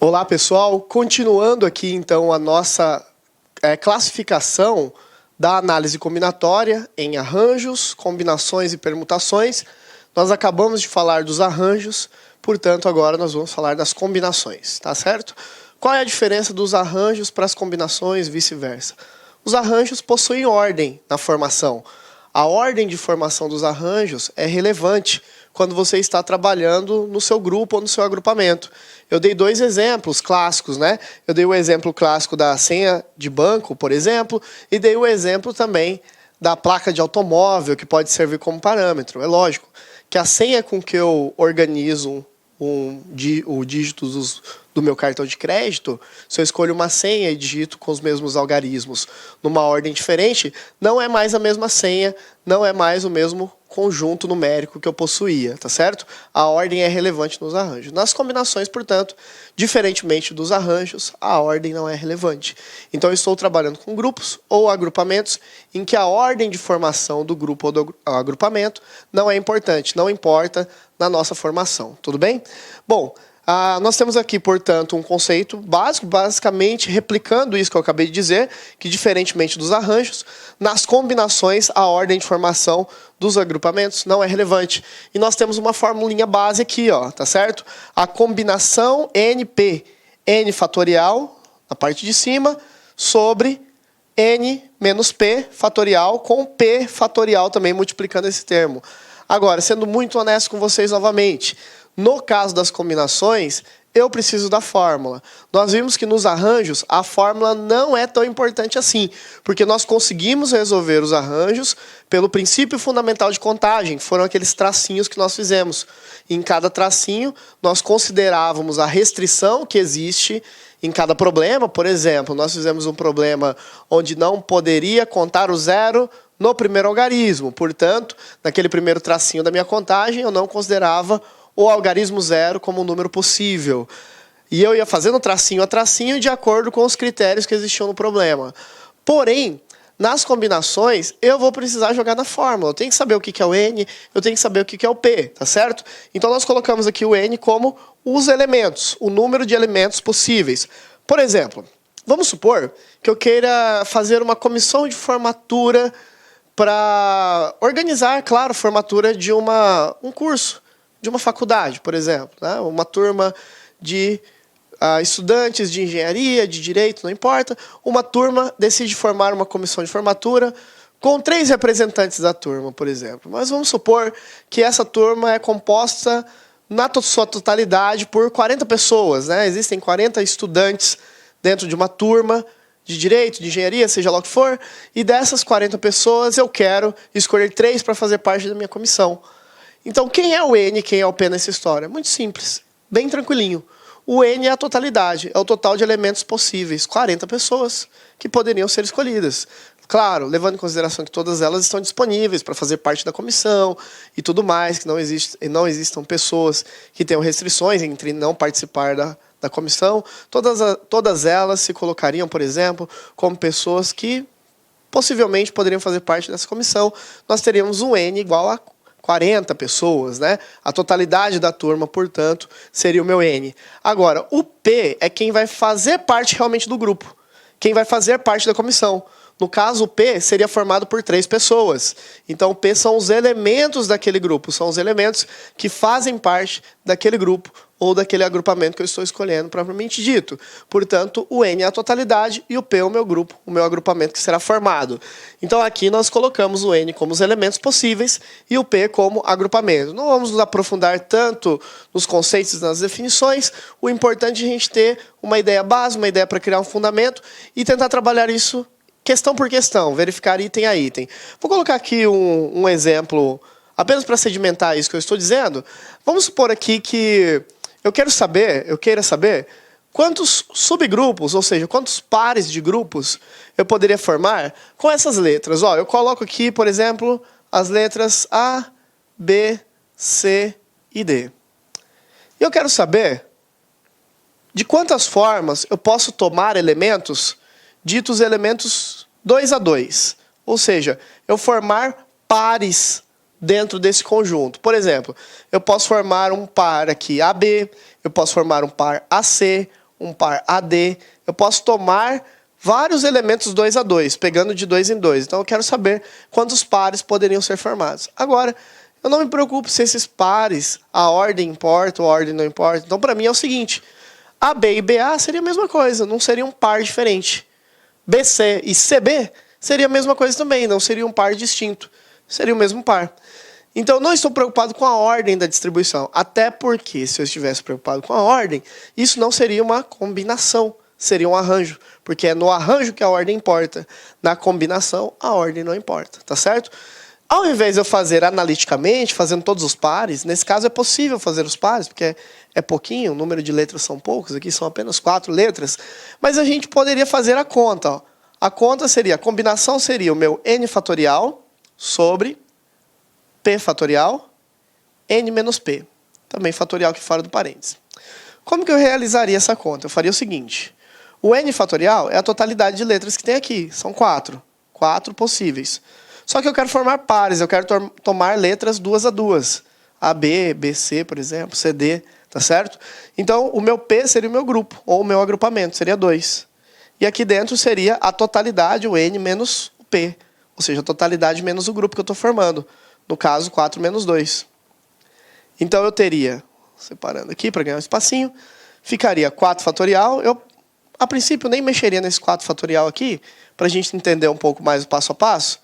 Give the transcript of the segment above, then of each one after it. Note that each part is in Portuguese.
Olá, pessoal. Continuando aqui, então, a nossa classificação da análise combinatória em arranjos, combinações e permutações. Nós acabamos de falar dos arranjos, portanto, agora nós vamos falar das combinações, tá certo? Qual é a diferença dos arranjos para as combinações e vice-versa? Os arranjos possuem ordem na formação. A ordem de formação dos arranjos é relevante quando você está trabalhando no seu grupo ou no seu agrupamento. Eu dei dois exemplos clássicos, né? Eu dei o exemplo clássico da senha de banco, por exemplo, e dei o exemplo também da placa de automóvel, que pode servir como parâmetro. É lógico que a senha com que eu organizo o dígito do meu cartão de crédito, se eu escolho uma senha e digito com os mesmos algarismos numa ordem diferente, não é mais a mesma senha, não é mais o mesmo conjunto numérico que eu possuía, tá certo? A ordem é relevante nos arranjos. Nas combinações, portanto, diferentemente dos arranjos, a ordem não é relevante. Então, eu estou trabalhando com grupos ou agrupamentos em que a ordem de formação do grupo ou do agrupamento não é importante, não importa na nossa formação, tudo bem? Bom, nós temos aqui, portanto, um conceito básico, basicamente replicando isso que eu acabei de dizer, que diferentemente dos arranjos, nas combinações a ordem de formação dos agrupamentos não é relevante. E nós temos uma formulinha base aqui, ó, tá certo? A combinação NP, N fatorial, na parte de cima, sobre N menos P fatorial, com P fatorial também multiplicando esse termo. Agora, sendo muito honesto com vocês novamente, no caso das combinações, eu preciso da fórmula. Nós vimos que nos arranjos a fórmula não é tão importante assim, porque nós conseguimos resolver os arranjos pelo princípio fundamental de contagem, que foram aqueles tracinhos que nós fizemos. Em cada tracinho, nós considerávamos a restrição que existe em cada problema. Por exemplo, nós fizemos um problema onde não poderia contar o zero no primeiro algarismo. Portanto, naquele primeiro tracinho da minha contagem, eu não considerava o algarismo zero como um número possível. E eu ia fazendo tracinho a tracinho de acordo com os critérios que existiam no problema. Porém, nas combinações, eu vou precisar jogar na fórmula. Eu tenho que saber o que é o N, eu tenho que saber o que é o P, tá certo? Então, nós colocamos aqui o N como os elementos, o número de elementos possíveis. Por exemplo, vamos supor que eu queira fazer uma comissão de formatura para organizar, claro, a formatura de um curso, de uma faculdade, por exemplo, né? Uma turma de estudantes de engenharia, de direito, não importa. Uma turma decide formar uma comissão de formatura com 3 representantes da turma, por exemplo. Mas vamos supor que essa turma é composta na sua totalidade por 40 pessoas, né? Existem 40 estudantes dentro de uma turma de direito, de engenharia, seja lá o que for, e dessas 40 pessoas eu quero escolher 3 para fazer parte da minha comissão. Então, quem é o N e quem é o P nessa história? Muito simples, bem tranquilinho. O N é a totalidade, é o total de elementos possíveis, 40 pessoas que poderiam ser escolhidas. Claro, levando em consideração que todas elas estão disponíveis para fazer parte da comissão e tudo mais, que não existam pessoas que tenham restrições entre não participar da comissão. Todas elas se colocariam, por exemplo, como pessoas que possivelmente poderiam fazer parte dessa comissão. Nós teríamos um N igual a 40 pessoas, né? A totalidade da turma, portanto, seria o meu N. Agora, o P é quem vai fazer parte realmente do grupo, quem vai fazer parte da comissão. No caso, o P seria formado por 3 pessoas. Então, o P são os elementos daquele grupo, são os elementos que fazem parte daquele grupo ou daquele agrupamento que eu estou escolhendo propriamente dito. Portanto, o N é a totalidade e o P é o meu grupo, o meu agrupamento que será formado. Então, aqui nós colocamos o N como os elementos possíveis e o P como agrupamento. Não vamos nos aprofundar tanto nos conceitos e nas definições. O importante é a gente ter uma ideia base, uma ideia para criar um fundamento e tentar trabalhar isso questão por questão, verificar item a item. Vou colocar aqui um exemplo, apenas para sedimentar isso que eu estou dizendo. Vamos supor aqui que eu queira saber quantos subgrupos, ou seja, quantos pares de grupos eu poderia formar com essas letras. Ó, eu coloco aqui, por exemplo, as letras A, B, C e D. E eu quero saber de quantas formas eu posso tomar elementos ditos elementos 2 a 2. Ou seja, eu formar pares dentro desse conjunto. Por exemplo, eu posso formar um par aqui AB, eu posso formar um par AC, um par AD. Eu posso tomar vários elementos 2 a 2, pegando de 2 em 2. Então eu quero saber quantos pares poderiam ser formados. Agora, eu não me preocupo se esses pares, a ordem importa ou a ordem não importa. Então, para mim é o seguinte, AB e BA seria a mesma coisa, não seria um par diferente. BC e CB seria a mesma coisa também, não seria um par distinto. Seria o mesmo par. Então, eu não estou preocupado com a ordem da distribuição. Até porque, se eu estivesse preocupado com a ordem, isso não seria uma combinação, seria um arranjo. Porque é no arranjo que a ordem importa. Na combinação, a ordem não importa. Tá certo? Ao invés de eu fazer analiticamente, fazendo todos os pares, nesse caso é possível fazer os pares, porque é pouquinho, o número de letras são poucos, aqui são apenas 4 letras, mas a gente poderia fazer a conta. Ó. A conta seria, a combinação seria o meu n fatorial sobre p fatorial, n menos p, também fatorial aqui fora do parênteses. Como que eu realizaria essa conta? Eu faria o seguinte, o n fatorial é a totalidade de letras que tem aqui, são 4 possíveis. Só que eu quero formar pares, eu quero tomar letras 2 a 2. AB, BC, por exemplo, CD, tá certo? Então, o meu P seria o meu grupo, ou o meu agrupamento, seria 2. E aqui dentro seria a totalidade, o N menos o P. Ou seja, a totalidade menos o grupo que eu estou formando. No caso, 4 menos 2. Então, eu teria, separando aqui para ganhar um espacinho, ficaria 4 fatorial. Eu, a princípio, nem mexeria nesse 4 fatorial aqui, para a gente entender um pouco mais o passo a passo.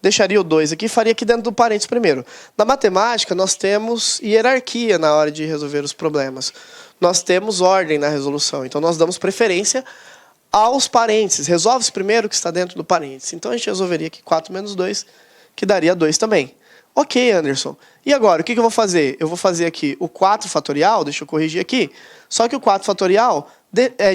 Deixaria o 2 aqui e faria aqui dentro do parênteses primeiro. Na matemática, nós temos hierarquia na hora de resolver os problemas. Nós temos ordem na resolução. Então, nós damos preferência aos parênteses. Resolve-se primeiro o que está dentro do parênteses. Então, a gente resolveria aqui 4 menos 2, que daria 2 também. Ok, Anderson. E agora, o que eu vou fazer? Eu vou fazer aqui o 4 fatorial, deixa eu corrigir aqui. Só que o 4 fatorial,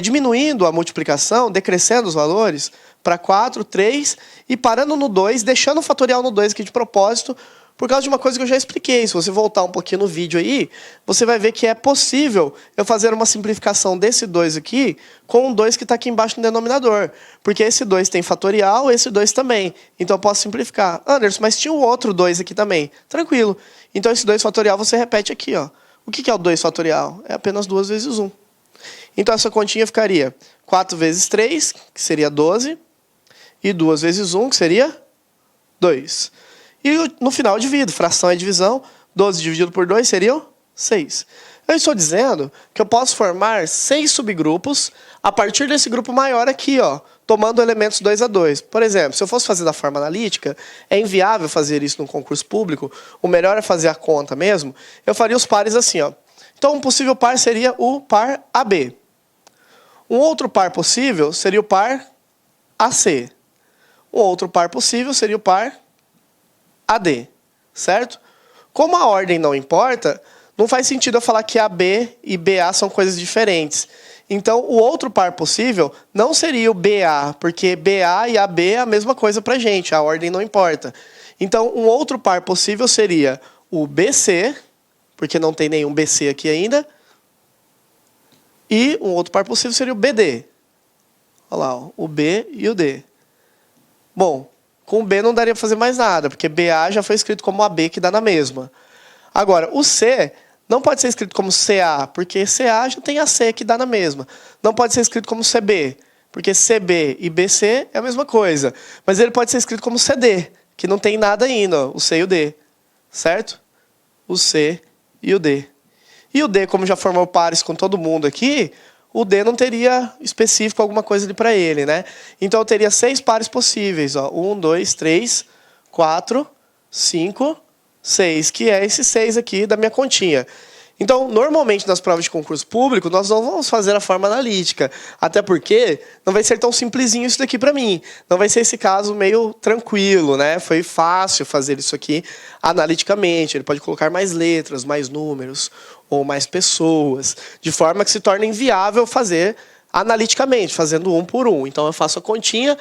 diminuindo a multiplicação, decrescendo os valores, para 4, 3, e parando no 2, deixando o fatorial no 2 aqui de propósito, por causa de uma coisa que eu já expliquei. Se você voltar um pouquinho no vídeo aí, você vai ver que é possível eu fazer uma simplificação desse 2 aqui com o 2 que está aqui embaixo no denominador. Porque esse 2 tem fatorial, esse 2 também. Então eu posso simplificar. Anderson, mas tinha o outro 2 aqui também. Tranquilo. Então esse 2 fatorial você repete aqui. Ó. O que é o 2 fatorial? É apenas 2 vezes 1. Então essa continha ficaria 4 vezes 3, que seria 12. E 2 vezes 1, que seria 2. E no final eu divido. Fração é divisão. 12 dividido por 2 seriam 6. Eu estou dizendo que eu posso formar 6 subgrupos a partir desse grupo maior aqui, ó, tomando elementos 2 a 2. Por exemplo, se eu fosse fazer da forma analítica, é inviável fazer isso num concurso público, o melhor é fazer a conta mesmo, eu faria os pares assim, ó. Então, um possível par seria o par AB. Um outro par possível seria o par AC. Um outro par possível seria o par AD, certo? Como a ordem não importa, não faz sentido eu falar que AB e BA são coisas diferentes. Então, o outro par possível não seria o BA, porque BA e AB é a mesma coisa para a gente, a ordem não importa. Então, um outro par possível seria o BC, porque não tem nenhum BC aqui ainda, e um outro par possível seria o BD. Olha lá, ó, o B e o D. Bom, com o B não daria para fazer mais nada, porque BA já foi escrito como AB, que dá na mesma. Agora, o C não pode ser escrito como CA, porque CA já tem AC, que dá na mesma. Não pode ser escrito como CB, porque CB e BC é a mesma coisa. Mas ele pode ser escrito como CD, que não tem nada ainda, ó, o C e o D. Certo? O C e o D. E o D, como já formou pares com todo mundo aqui, o D não teria específico alguma coisa ali para ele, né? Então eu teria 6 pares possíveis, ó. 1, 2, 3, 4, 5, 6, que é esse 6 aqui da minha continha. Então, normalmente nas provas de concurso público, nós não vamos fazer a forma analítica, até porque não vai ser tão simplesinho isso daqui para mim. Não vai ser esse caso meio tranquilo, né? Foi fácil fazer isso aqui analiticamente. Ele pode colocar mais letras, mais números ou mais pessoas, de forma que se torne inviável fazer analiticamente, fazendo um por um. Então eu faço a continha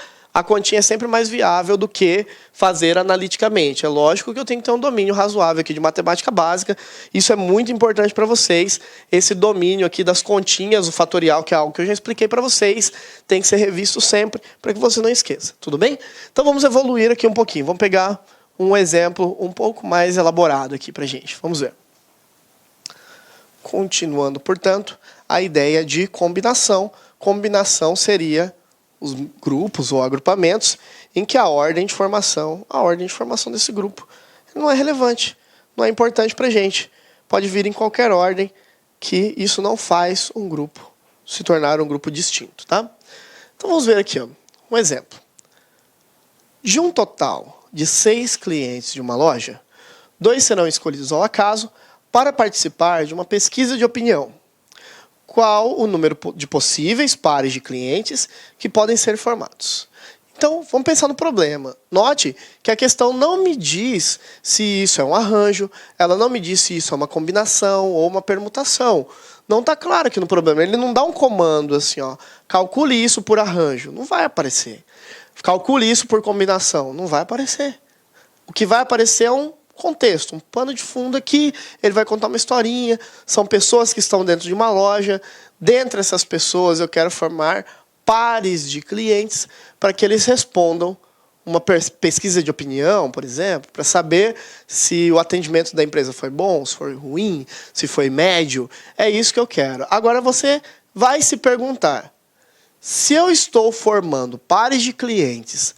é sempre mais viável do que fazer analiticamente. É lógico que eu tenho que ter um domínio razoável aqui de matemática básica. Isso é muito importante para vocês. Esse domínio aqui das continhas, o fatorial, que é algo que eu já expliquei para vocês, tem que ser revisto sempre para que você não esqueça. Tudo bem? Então vamos evoluir aqui um pouquinho. Vamos pegar um exemplo um pouco mais elaborado aqui para a gente. Vamos ver. Continuando, portanto, a ideia de combinação. Combinação seria os grupos ou agrupamentos em que a ordem de formação desse grupo não é relevante, não é importante para a gente. Pode vir em qualquer ordem, que isso não faz um grupo se tornar um grupo distinto, tá? Então vamos ver aqui, ó, um exemplo. De um total de 6 clientes de uma loja, 2 serão escolhidos ao acaso para participar de uma pesquisa de opinião. Qual o número de possíveis pares de clientes que podem ser formados? Então, vamos pensar no problema. Note que a questão não me diz se isso é um arranjo, ela não me diz se isso é uma combinação ou uma permutação. Não está claro aqui no problema. Ele não dá um comando assim, ó, calcule isso por arranjo. Não vai aparecer. Calcule isso por combinação. Não vai aparecer. O que vai aparecer é um contexto, um pano de fundo aqui. Ele vai contar uma historinha. São pessoas que estão dentro de uma loja. Dentre essas pessoas, eu quero formar pares de clientes para que eles respondam uma pesquisa de opinião, por exemplo, para saber se o atendimento da empresa foi bom, se foi ruim, se foi médio. É isso que eu quero. Agora você vai se perguntar, se eu estou formando pares de clientes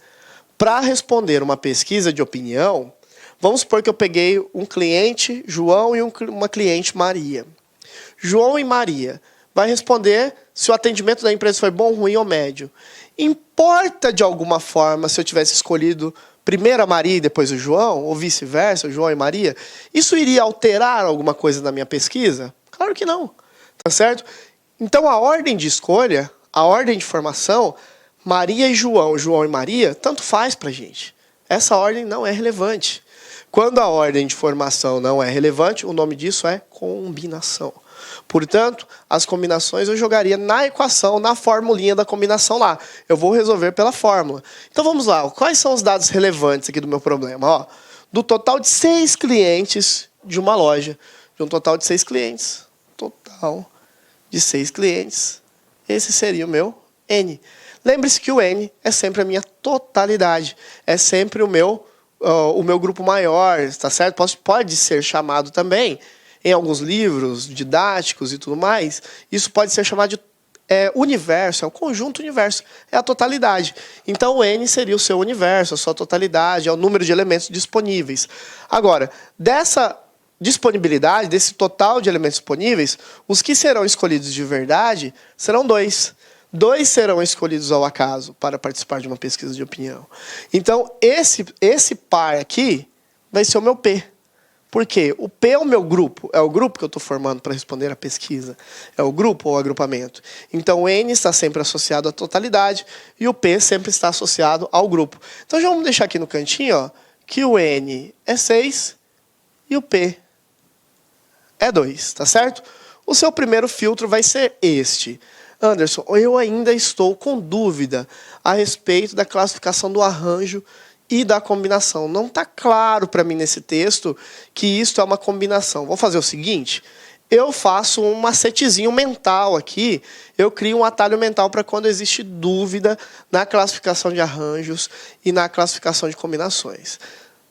para responder uma pesquisa de opinião, vamos supor que eu peguei um cliente, João, e uma cliente, Maria. João e Maria vai responder se o atendimento da empresa foi bom, ruim ou médio. Importa de alguma forma se eu tivesse escolhido primeiro a Maria e depois o João, ou vice-versa, o João e Maria? Isso iria alterar alguma coisa na minha pesquisa? Claro que não. Tá certo? Então a ordem de escolha, a ordem de formação, Maria e João, João e Maria, tanto faz pra gente. Essa ordem não é relevante. Quando a ordem de formação não é relevante, o nome disso é combinação. Portanto, as combinações eu jogaria na equação, na formulinha da combinação lá. Eu vou resolver pela fórmula. Então vamos lá. Quais são os dados relevantes aqui do meu problema? Ó, do total de 6 clientes de uma loja. De um total de 6 clientes. Total de 6 clientes. Esse seria o meu N. Lembre-se que o N é sempre a minha totalidade. É sempre o meu grupo maior, tá certo? Pode ser chamado também, em alguns livros didáticos e tudo mais, isso pode ser chamado de universo, é o conjunto universo, é a totalidade. Então o N seria o seu universo, a sua totalidade, é o número de elementos disponíveis. Agora, dessa disponibilidade, desse total de elementos disponíveis, os que serão escolhidos de verdade serão 2. 2 serão escolhidos ao acaso para participar de uma pesquisa de opinião. Então, esse par aqui vai ser o meu P. Por quê? O P é o meu grupo, é o grupo que eu estou formando para responder a pesquisa. É o grupo ou agrupamento. Então, o N está sempre associado à totalidade e o P sempre está associado ao grupo. Então, já vamos deixar aqui no cantinho, ó, que o N é 6 e o P é 2, tá certo? O seu primeiro filtro vai ser este. Anderson, eu ainda estou com dúvida a respeito da classificação do arranjo e da combinação. Não está claro para mim nesse texto que isto é uma combinação. Vou fazer o seguinte, eu faço um macetezinho mental aqui, eu crio um atalho mental para quando existe dúvida na classificação de arranjos e na classificação de combinações.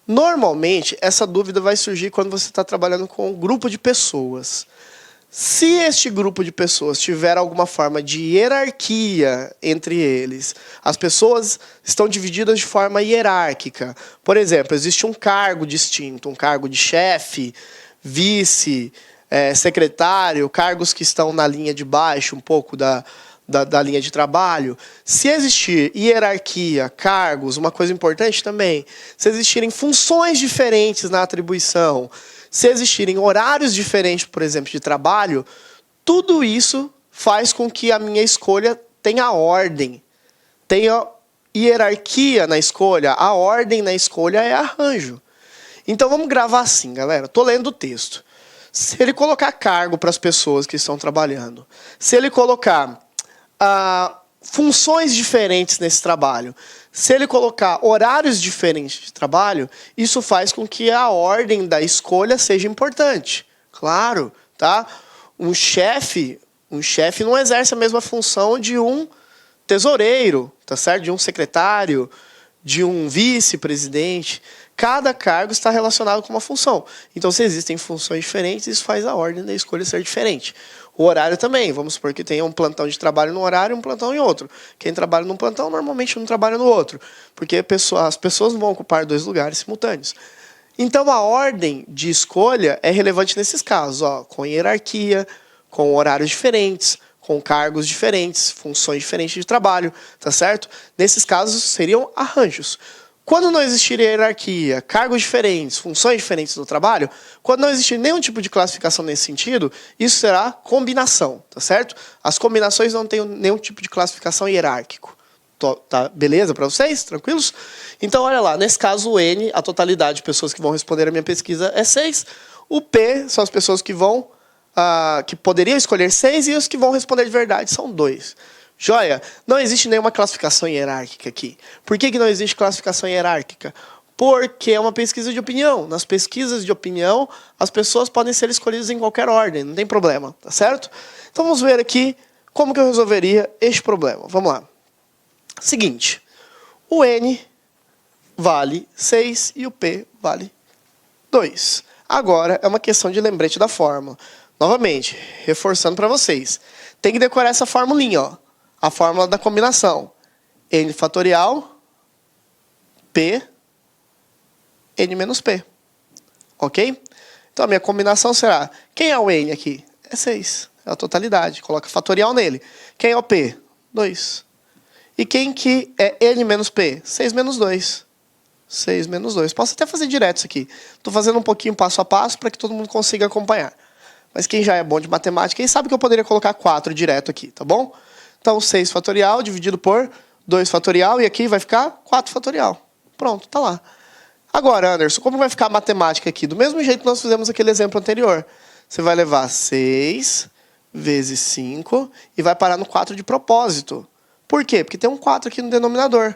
Normalmente, essa dúvida vai surgir quando você está trabalhando com um grupo de pessoas. Se este grupo de pessoas tiver alguma forma de hierarquia entre eles, as pessoas estão divididas de forma hierárquica. Por exemplo, existe um cargo distinto, um cargo de chefe, vice, secretário, cargos que estão na linha de baixo, um pouco da linha de trabalho. Se existir hierarquia, cargos, uma coisa importante também, se existirem funções diferentes na atribuição, se existirem horários diferentes, por exemplo, de trabalho, tudo isso faz com que a minha escolha tenha ordem, tenha hierarquia na escolha. A ordem na escolha é arranjo. Então vamos gravar assim, galera. Estou lendo o texto. Se ele colocar cargo para as pessoas que estão trabalhando, se ele colocar funções diferentes nesse trabalho, se ele colocar horários diferentes de trabalho, isso faz com que a ordem da escolha seja importante. Claro, tá? Um chefe não exerce a mesma função de um tesoureiro, tá certo? De um secretário, de um vice-presidente. Cada cargo está relacionado com uma função. Então, se existem funções diferentes, isso faz a ordem da escolha ser diferente. O horário também. Vamos supor que tenha um plantão de trabalho num horário e um plantão em outro. Quem trabalha num plantão, normalmente não trabalha no outro. Porque as pessoas não vão ocupar 2 lugares simultâneos. Então, a ordem de escolha é relevante nesses casos, ó, com hierarquia, com horários diferentes, com cargos diferentes, funções diferentes de trabalho, tá certo? Nesses casos, seriam arranjos. Quando não existir hierarquia, cargos diferentes, funções diferentes do trabalho, quando não existir nenhum tipo de classificação nesse sentido, isso será combinação, tá certo? As combinações não têm nenhum tipo de classificação hierárquico. Tá beleza para vocês? Tranquilos? Então, olha lá, nesse caso, o N, a totalidade de pessoas que vão responder a minha pesquisa é 6. O P são as pessoas que que poderiam escolher 6 e os que vão responder de verdade são 2. Joia? Não existe nenhuma classificação hierárquica aqui. Por que não existe classificação hierárquica? Porque é uma pesquisa de opinião. Nas pesquisas de opinião, as pessoas podem ser escolhidas em qualquer ordem, não tem problema, tá certo? Então, vamos ver aqui como que eu resolveria este problema. Vamos lá. Seguinte, o N vale 6 e o P vale 2. Agora é uma questão de lembrete da fórmula. Novamente, reforçando para vocês. Tem que decorar essa formulinha, ó. A fórmula da combinação. N fatorial, P, N menos P. Ok? Então a minha combinação será, quem é o N aqui? É 6, é a totalidade. Coloca fatorial nele. Quem é o P? 2. E quem que é N menos P? 6 menos 2. 6 menos 2. Posso até fazer direto isso aqui. Estou fazendo um pouquinho passo a passo para que todo mundo consiga acompanhar. Mas quem já é bom de matemática, quem sabe que eu poderia colocar 4 direto aqui, tá bom? Então, 6 fatorial dividido por 2 fatorial, e aqui vai ficar 4 fatorial. Pronto, tá lá. Agora, Anderson, como vai ficar a matemática aqui? Do mesmo jeito que nós fizemos aquele exemplo anterior. Você vai levar 6 vezes 5 e vai parar no 4 de propósito. Por quê? Porque tem um 4 aqui no denominador.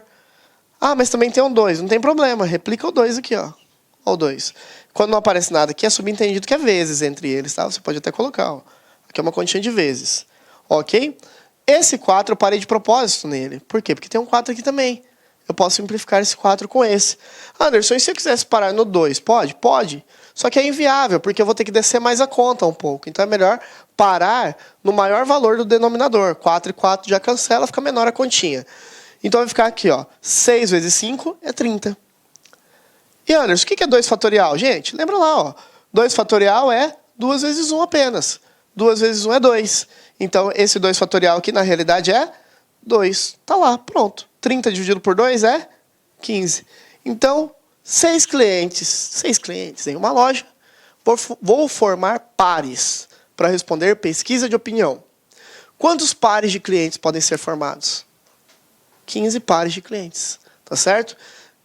Ah, mas também tem um 2. Não tem problema. Replica o 2 aqui, ó. Ó o 2. Quando não aparece nada aqui, é subentendido que é vezes entre eles, tá? Você pode até colocar, ó. Aqui é uma continha de vezes. Ok? Esse 4 eu parei de propósito nele. Por quê? Porque tem um 4 aqui também. Eu posso simplificar esse 4 com esse. Anderson, e se eu quisesse parar no 2? Pode? Pode. Só que é inviável, porque eu vou ter que descer mais a conta um pouco. Então é melhor parar no maior valor do denominador. 4 e 4 já cancela, fica menor a continha. Então vai ficar aqui, ó. 6 vezes 5 é 30. E Anderson, o que é 2 fatorial? Gente, lembra lá, ó. 2 fatorial é 2 vezes 1 apenas. 2 vezes 1 é 2. Então esse 2 fatorial aqui na realidade é 2. Tá lá, pronto. 30 dividido por 2 é 15. Então, 6 clientes em uma loja. Vou formar pares para responder pesquisa de opinião. Quantos pares de clientes podem ser formados? 15 pares de clientes, tá certo?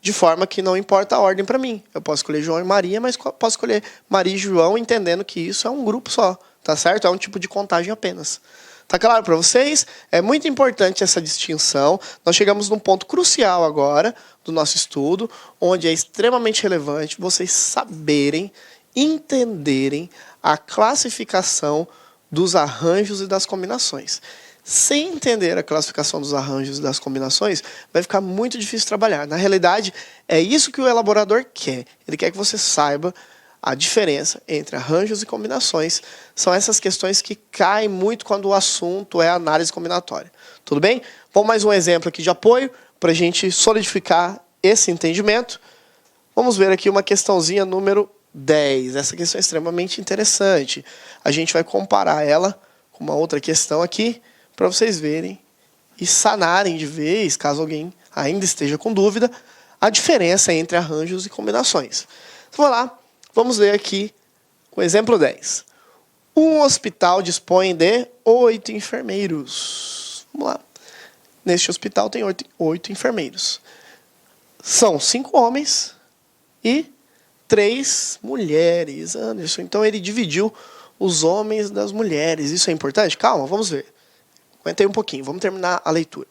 De forma que não importa a ordem para mim. Eu posso escolher João e Maria, mas posso escolher Maria e João, entendendo que isso é um grupo só, tá certo? É um tipo de contagem apenas. Tá claro para vocês? É muito importante essa distinção. Nós chegamos num ponto crucial agora do nosso estudo, onde é extremamente relevante vocês saberem, entenderem a classificação dos arranjos e das combinações. Sem entender a classificação dos arranjos e das combinações, vai ficar muito difícil trabalhar. Na realidade, é isso que o elaborador quer. Ele quer que você saiba a diferença entre arranjos e combinações. São essas questões que caem muito quando o assunto é análise combinatória. Tudo bem? Vamos mais um exemplo aqui de apoio, para a gente solidificar esse entendimento. Vamos ver aqui uma questãozinha número 10. Essa questão é extremamente interessante. A gente vai comparar ela com uma outra questão aqui, para vocês verem e sanarem de vez, caso alguém ainda esteja com dúvida, a diferença entre arranjos e combinações. Então, vamos lá, vamos ler aqui o exemplo 10. Um hospital dispõe de 8 enfermeiros. Vamos lá. Neste hospital tem 8 enfermeiros. São 5 homens e 3 mulheres. Anderson, então ele dividiu os homens das mulheres. Isso é importante? Calma, vamos ver. Aguentei um pouquinho, vamos terminar a leitura.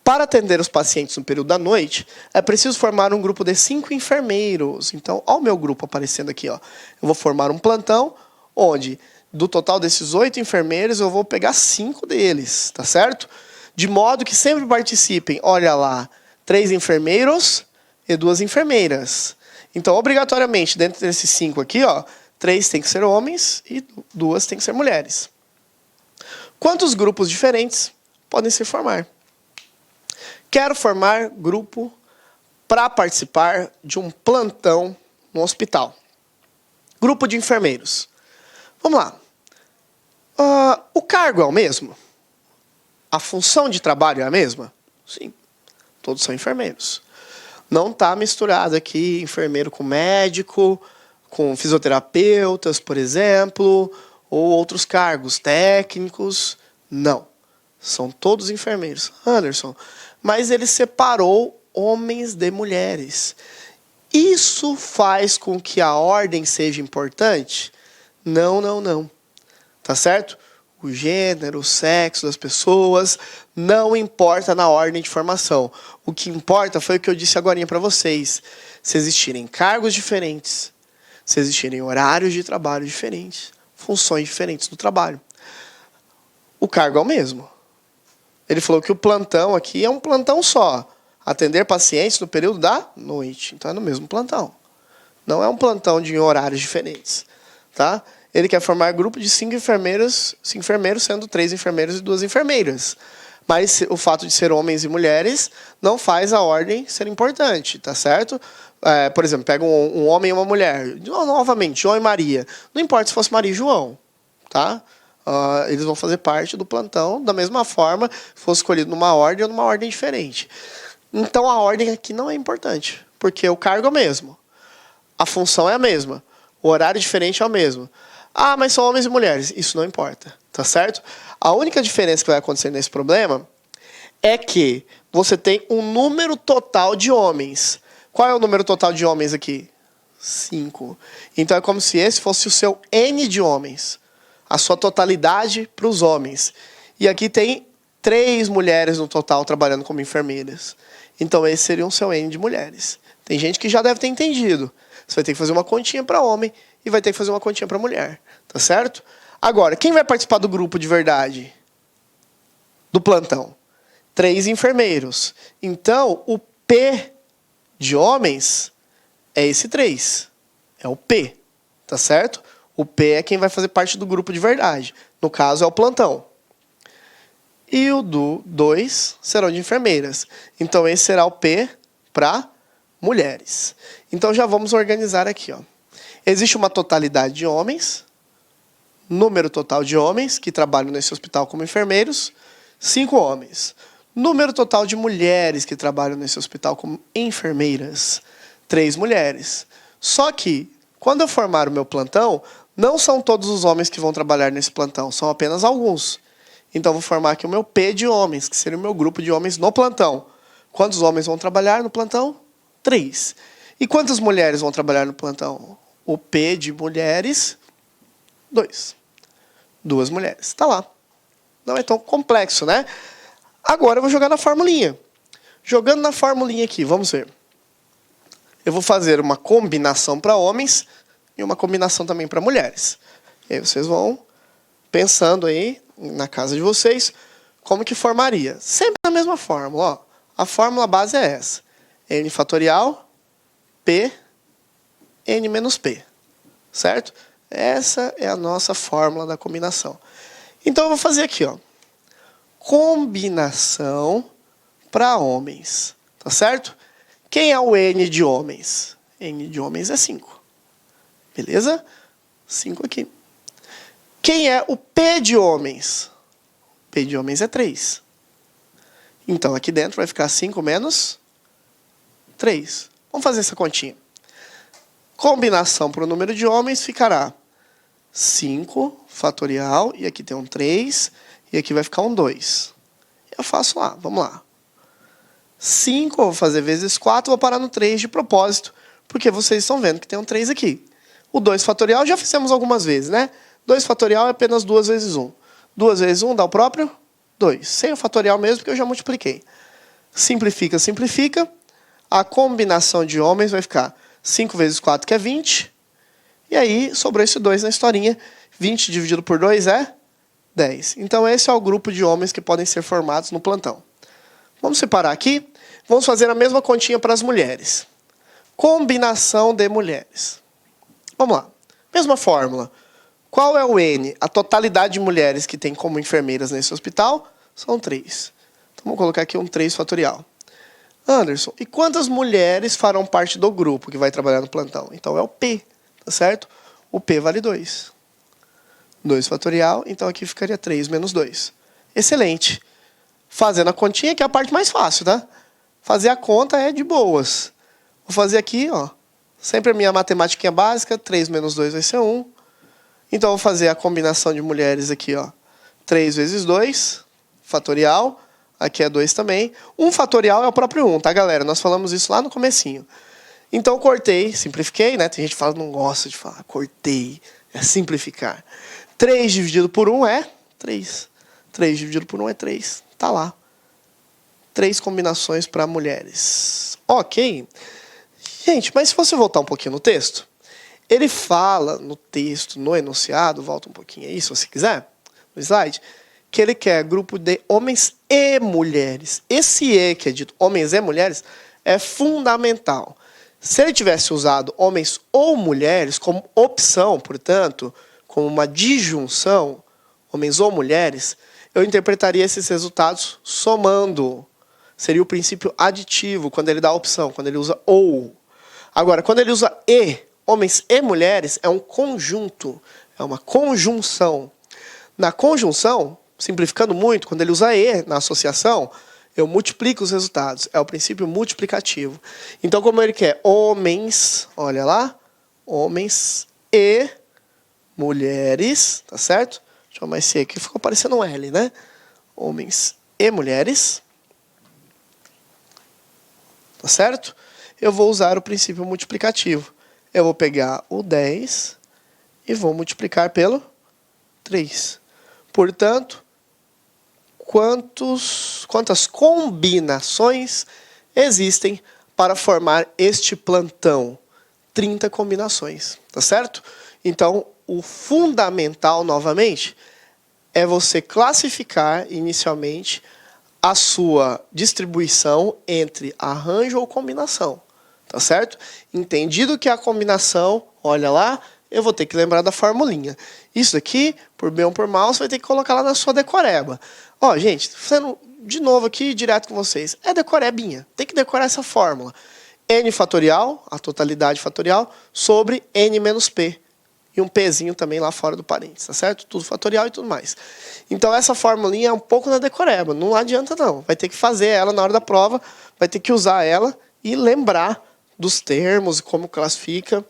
Para atender os pacientes no período da noite, é preciso formar um grupo de 5 enfermeiros. Então, olha o meu grupo aparecendo aqui. Ó. Eu vou formar um plantão, onde, do total desses 8 enfermeiros, eu vou pegar 5 deles, tá certo? De modo que sempre participem, olha lá, 3 enfermeiros e 2 enfermeiras. Então, obrigatoriamente, dentro desses 5 aqui, ó, 3 tem que ser homens e 2 tem que ser mulheres. Quantos grupos diferentes podem se formar? Quero formar grupo para participar de um plantão no hospital. Grupo de enfermeiros. Vamos lá. O cargo é o mesmo? A função de trabalho é a mesma? Sim. Todos são enfermeiros. Não está misturado aqui enfermeiro com médico, com fisioterapeutas, por exemplo, ou outros cargos técnicos. Não. São todos enfermeiros. Anderson, mas ele separou homens de mulheres. Isso faz com que a ordem seja importante? Não, não, não. Tá certo? O gênero, o sexo das pessoas não importa na ordem de formação. O que importa foi o que eu disse agorinha para vocês. Se existirem cargos diferentes, se existirem horários de trabalho diferentes, funções diferentes do trabalho. O cargo é o mesmo. Ele falou que o plantão aqui é um plantão só. Atender pacientes no período da noite. Então é no mesmo plantão. Não é um plantão de horários diferentes. Tá? Ele quer formar grupo de 5 enfermeiros, sendo 3 enfermeiros e 2 enfermeiras. Mas o fato de ser homens e mulheres não faz a ordem ser importante, tá certo? Por exemplo, pega um homem e uma mulher. Novamente, João e Maria. Não importa se fosse Maria e João, tá? Eles vão fazer parte do plantão da mesma forma, fosse escolhido numa ordem ou numa ordem diferente. Então a ordem aqui não é importante, porque o cargo é o mesmo. A função é a mesma. O horário diferente é o mesmo. Ah, mas são homens e mulheres. Isso não importa, tá certo? A única diferença que vai acontecer nesse problema é que você tem um número total de homens. Qual é o número total de homens aqui? 5. Então é como se esse fosse o seu N de homens. A sua totalidade para os homens. E aqui tem 3 mulheres no total trabalhando como enfermeiras. Então esse seria o seu N de mulheres. Tem gente que já deve ter entendido. Você vai ter que fazer uma continha para homem e vai ter que fazer uma continha para mulher. Tá certo? Agora, quem vai participar do grupo de verdade? Do plantão? 3 enfermeiros. Então, o P de homens é esse 3. É o P. Tá certo? O P é quem vai fazer parte do grupo de verdade. No caso, é o plantão. E o do 2 serão de enfermeiras. Então, esse será o P para mulheres. Então, já vamos organizar aqui. Ó. Existe uma totalidade de homens, número total de homens que trabalham nesse hospital como enfermeiros, 5 homens. Número total de mulheres que trabalham nesse hospital como enfermeiras, 3 mulheres. Só que, quando eu formar o meu plantão, não são todos os homens que vão trabalhar nesse plantão, são apenas alguns. Então, vou formar aqui o meu P de homens, que seria o meu grupo de homens no plantão. Quantos homens vão trabalhar no plantão? 3. E quantas mulheres vão trabalhar no plantão? O P de mulheres, 2. 2 mulheres. Está lá. Não é tão complexo, né? Agora eu vou jogar na formulinha. Jogando na formulinha aqui, vamos ver. Eu vou fazer uma combinação para homens e uma combinação também para mulheres. E aí vocês vão pensando aí, na casa de vocês, como que formaria. Sempre na mesma fórmula. Ó. A fórmula base é essa. N fatorial, P, N menos P. Certo? Essa é a nossa fórmula da combinação. Então eu vou fazer aqui, ó. Combinação para homens. Tá certo? Quem é o N de homens? N de homens é 5. Beleza? 5 aqui. Quem é o P de homens? P de homens é 3. Então aqui dentro vai ficar 5 menos 3. Vamos fazer essa continha. Combinação para o número de homens ficará 5 fatorial, e aqui tem um 3, e aqui vai ficar um 2. Eu faço lá, vamos lá. 5 eu vou fazer vezes 4, vou parar no 3 de propósito, porque vocês estão vendo que tem um 3 aqui. O 2 fatorial já fizemos algumas vezes, né? 2 fatorial é apenas 2 vezes 1. 2 vezes 1 dá o próprio 2. Sem o fatorial mesmo, porque eu já multipliquei. Simplifica, simplifica. A combinação de homens vai ficar 5 vezes 4, que é 20. E aí, sobrou esse 2 na historinha. 20 dividido por 2 é 10. Então, esse é o grupo de homens que podem ser formados no plantão. Vamos separar aqui. Vamos fazer a mesma continha para as mulheres. Combinação de mulheres. Vamos lá. Mesma fórmula. Qual é o N? A totalidade de mulheres que tem como enfermeiras nesse hospital são 3. Então, vamos colocar aqui um 3 fatorial. Anderson, e quantas mulheres farão parte do grupo que vai trabalhar no plantão? Então, é o P, tá certo? O P vale 2. 2 fatorial, então aqui ficaria 3 menos 2. Excelente. Fazendo a continha, que é a parte mais fácil, tá? Fazer a conta é de boas. Vou fazer aqui, ó. Sempre a minha matemática básica, 3 menos 2 vai ser 1. Então, vou fazer a combinação de mulheres aqui, ó. 3 vezes 2, fatorial. Aqui é 2 também. 1 fatorial é o próprio 1, tá, galera? Nós falamos isso lá no comecinho. Então, cortei, simplifiquei, né? Tem gente que fala, não gosta de falar, cortei. É simplificar. 3 dividido por 1 é 3. 3 dividido por 1 é 3. Tá lá. 3 combinações para mulheres. Ok. Gente, mas se você voltar um pouquinho no texto, ele fala no texto, no enunciado, volta um pouquinho aí, se você quiser, no slide, que ele quer grupo de homens e mulheres. Esse E que é dito homens e mulheres é fundamental. Se ele tivesse usado homens ou mulheres como opção, portanto, como uma disjunção, homens ou mulheres, eu interpretaria esses resultados somando. Seria o princípio aditivo, quando ele dá a opção, quando ele usa ou. Agora, quando ele usa e, homens e mulheres, é um conjunto, é uma conjunção. Na conjunção, simplificando muito, quando ele usa e na associação, eu multiplico os resultados. É o princípio multiplicativo. Então, como ele quer homens, olha lá, homens e mulheres, tá certo? Deixa eu chamar esse aqui, ficou parecendo um L, né? Homens e mulheres. Tá certo? Eu vou usar o princípio multiplicativo. Eu vou pegar o 10 e vou multiplicar pelo 3. Portanto, quantas combinações existem para formar este plantão? 30 combinações, tá certo? Então, o fundamental, novamente, é você classificar inicialmente a sua distribuição entre arranjo ou combinação, tá certo? Entendido que a combinação, olha lá, eu vou ter que lembrar da formulinha. Isso aqui, por bem ou por mal, você vai ter que colocar lá na sua decoreba. Ó, gente, fazendo de novo aqui, direto com vocês. É decorebinha, tem que decorar essa fórmula. N fatorial, a totalidade fatorial, sobre N menos P. E um Pzinho também lá fora do parênteses, tá certo? Tudo fatorial e tudo mais. Então, essa formulinha é um pouco na decoreba. Não adianta, não. Vai ter que fazer ela na hora da prova, vai ter que usar ela e lembrar dos termos e como classifica.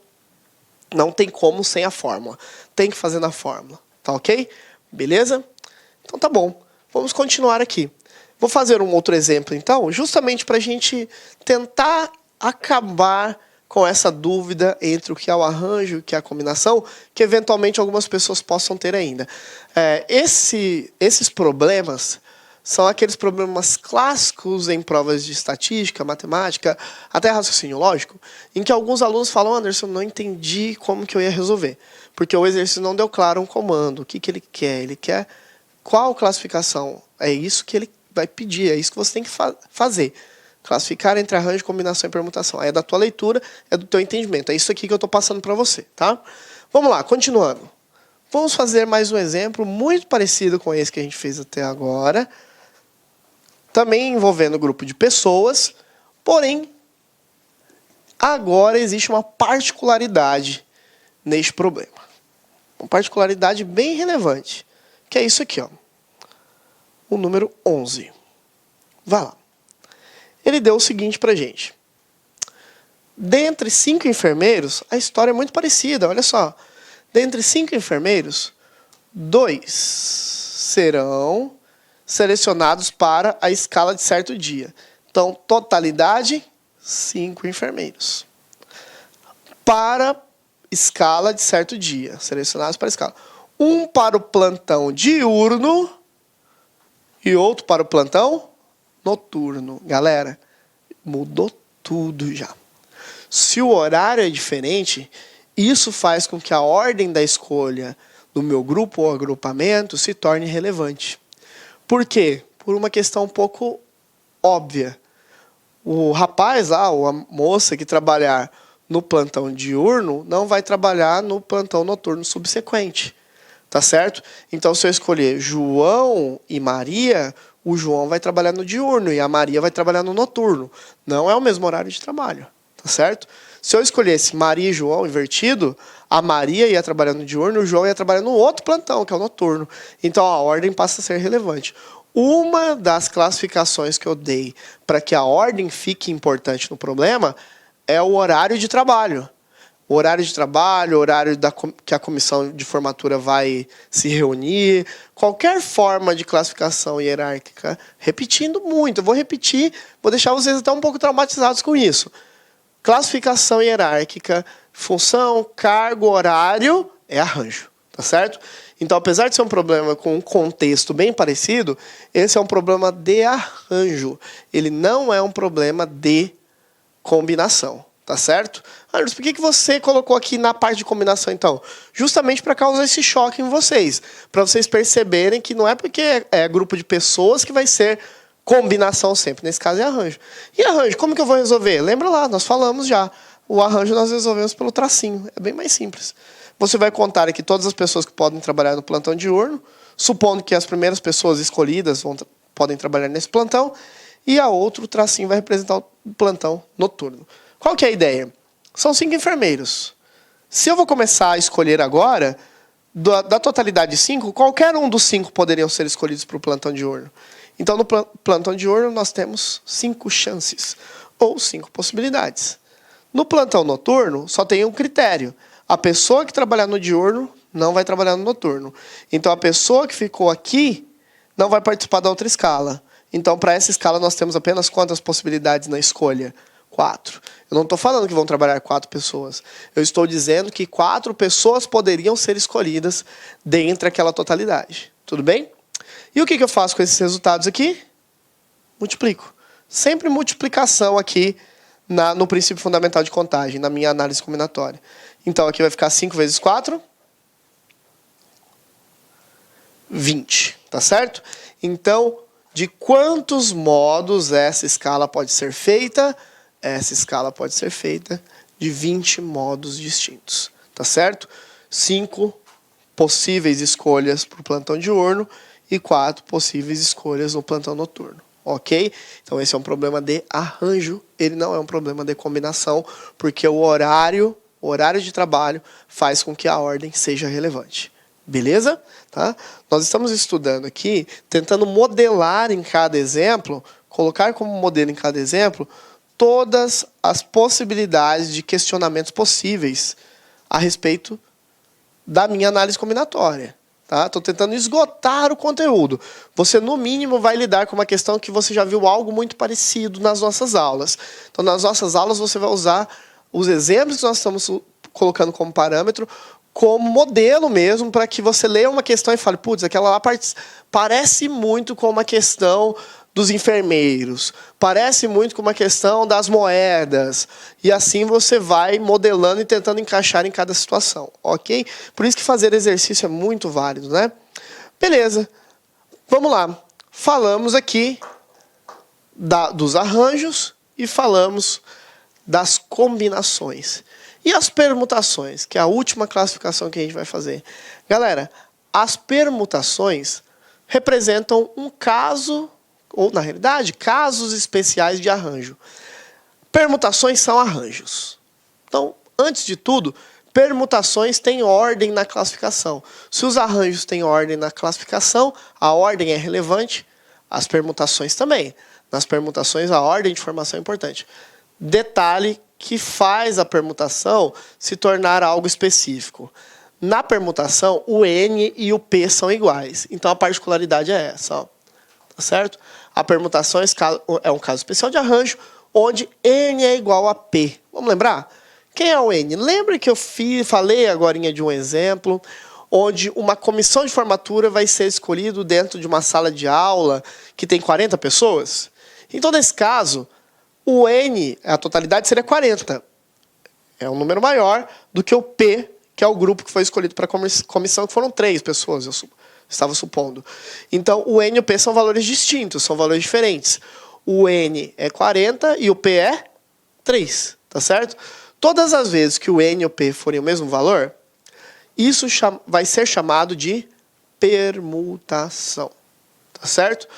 Não tem como sem a fórmula. Tem que fazer na fórmula. Tá ok? Beleza? Então, tá bom. Vamos continuar aqui. Vou fazer um outro exemplo, então, justamente para a gente tentar acabar com essa dúvida entre o que é o arranjo e o que é a combinação, que eventualmente algumas pessoas possam ter ainda. Esses problemas são aqueles problemas clássicos em provas de estatística, matemática, até raciocínio lógico, em que alguns alunos falam, Anderson, não entendi como que eu ia resolver, porque o exercício não deu claro um comando, o que ele quer? Ele quer qual classificação? É isso que ele vai pedir, é isso que você tem que fazer. Classificar entre arranjo, combinação e permutação. Aí é da tua leitura, é do teu entendimento. É isso aqui que eu estou passando para você, tá? Vamos lá, continuando. Vamos fazer mais um exemplo muito parecido com esse que a gente fez até agora. Também envolvendo grupo de pessoas. Porém, agora existe uma particularidade neste problema. Uma particularidade bem relevante. Que é isso aqui, ó. O número 11. Vai lá. Ele deu o seguinte pra gente. Dentre 5 enfermeiros, a história é muito parecida, olha só. Dentre 5 enfermeiros, 2 serão selecionados para a escala de certo dia. Então, totalidade, 5 enfermeiros. Para escala de certo dia, selecionados para a escala. Um para o plantão diurno e outro para o plantão noturno. Galera, mudou tudo já. Se o horário é diferente, isso faz com que a ordem da escolha do meu grupo ou agrupamento se torne relevante. Por quê? Por uma questão um pouco óbvia. O rapaz lá, ou a moça que trabalhar no plantão diurno, não vai trabalhar no plantão noturno subsequente. Tá certo? Então, se eu escolher João e Maria, o João vai trabalhar no diurno e a Maria vai trabalhar no noturno. Não é o mesmo horário de trabalho. Tá certo? Se eu escolhesse Maria e João invertido, a Maria ia trabalhar no diurno e o João ia trabalhar no outro plantão, que é o noturno. Então, a ordem passa a ser relevante. Uma das classificações que eu dei para que a ordem fique importante no problema é o horário de trabalho. O horário de trabalho, o horário que a comissão de formatura vai se reunir, qualquer forma de classificação hierárquica, repetindo muito, eu vou repetir, vou deixar vocês até um pouco traumatizados com isso. Classificação hierárquica, função, cargo, horário, é arranjo, tá certo? Então, apesar de ser um problema com um contexto bem parecido, esse é um problema de arranjo. Ele não é um problema de combinação, tá certo? Anderson, por que você colocou aqui na parte de combinação, então? Justamente para causar esse choque em vocês, para vocês perceberem que não é porque é grupo de pessoas que vai ser combinação sempre. Nesse caso é arranjo. E arranjo, como que eu vou resolver? Lembra lá, nós falamos já. O arranjo nós resolvemos pelo tracinho. É bem mais simples. Você vai contar aqui todas as pessoas que podem trabalhar no plantão diurno, supondo que as primeiras pessoas escolhidas podem trabalhar nesse plantão, e a outro tracinho vai representar o plantão noturno. Qual que é a ideia? São 5 enfermeiros. Se eu vou começar a escolher agora, da totalidade de 5, qualquer um dos 5 poderiam ser escolhidos para o plantão diurno. Então, no plantão diurno, nós temos 5 chances, ou 5 possibilidades. No plantão noturno, só tem um critério. A pessoa que trabalhar no diurno não vai trabalhar no noturno. Então, a pessoa que ficou aqui não vai participar da outra escala. Então, para essa escala, nós temos apenas quantas possibilidades na escolha? 4. Eu não estou falando que vão trabalhar 4 pessoas. Eu estou dizendo que 4 pessoas poderiam ser escolhidas dentre aquela totalidade. Tudo bem? E o que eu faço com esses resultados aqui? Multiplico. Sempre multiplicação aqui no princípio fundamental de contagem, na minha análise combinatória. Então, aqui vai ficar 5 vezes 4. 20. Tá certo? Então, de quantos modos essa escala pode ser feita? Essa escala pode ser feita de 20 modos distintos. Tá certo? 5 possíveis escolhas para o plantão diurno e 4 possíveis escolhas no plantão noturno. Ok? Então, esse é um problema de arranjo. Ele não é um problema de combinação, porque o horário de trabalho faz com que a ordem seja relevante. Beleza? Tá? Nós estamos estudando aqui, tentando modelar em cada exemplo, colocar como modelo em cada exemplo, todas as possibilidades de questionamentos possíveis a respeito da minha análise combinatória. Estou tentando esgotar o conteúdo. Você, no mínimo, vai lidar com uma questão que você já viu algo muito parecido nas nossas aulas. Então, nas nossas aulas, você vai usar os exemplos que nós estamos colocando como parâmetro, como modelo mesmo, para que você leia uma questão e fale, putz, aquela lá parece muito com uma questão dos enfermeiros, parece muito com uma questão das moedas, e assim você vai modelando e tentando encaixar em cada situação, ok? Por isso que fazer exercício é muito válido, né? Beleza, vamos lá. Falamos aqui dos arranjos e falamos das combinações. E as permutações, que é a última classificação que a gente vai fazer. Galera, as permutações representam um caso, ou na realidade, casos especiais de arranjo. Permutações são arranjos. Então, antes de tudo, permutações têm ordem na classificação. Se os arranjos têm ordem na classificação, a ordem é relevante, as permutações também. Nas permutações, a ordem de formação é importante. Detalhe que faz a permutação se tornar algo específico. Na permutação, o N e o P são iguais. Então, a particularidade é essa. Ó. Tá certo? A permutação é um caso especial de arranjo, onde N é igual a P. Vamos lembrar? Quem é o N? Lembra que eu falei agora de um exemplo, onde uma comissão de formatura vai ser escolhida dentro de uma sala de aula que tem 40 pessoas? Então, nesse caso, o N, a totalidade, seria 40. É um número maior do que o P, que é o grupo que foi escolhido para a comissão, que foram 3 pessoas, eu estava supondo. Então, o N e o P são valores distintos, são valores diferentes. O N é 40 e o P é 3, tá certo? Todas as vezes que o N e o P forem o mesmo valor, Isso vai ser chamado de permutação. Tá certo?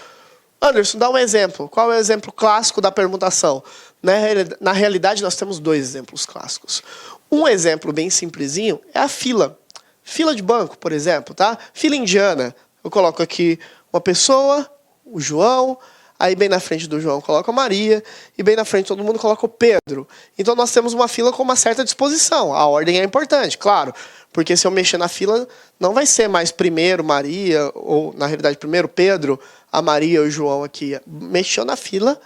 Anderson, dá um exemplo. Qual é o exemplo clássico da permutação? Na realidade, nós temos dois exemplos clássicos. Um exemplo bem simplesinho é a fila. Fila de banco, por exemplo, tá? Fila indiana. Eu coloco aqui uma pessoa, o João, aí bem na frente do João coloco a Maria, e bem na frente todo mundo coloca o Pedro. Então nós temos uma fila com uma certa disposição. A ordem é importante, claro, porque se eu mexer na fila, não vai ser mais primeiro Maria, ou na realidade primeiro Pedro, a Maria e o João aqui. Mexeu na fila,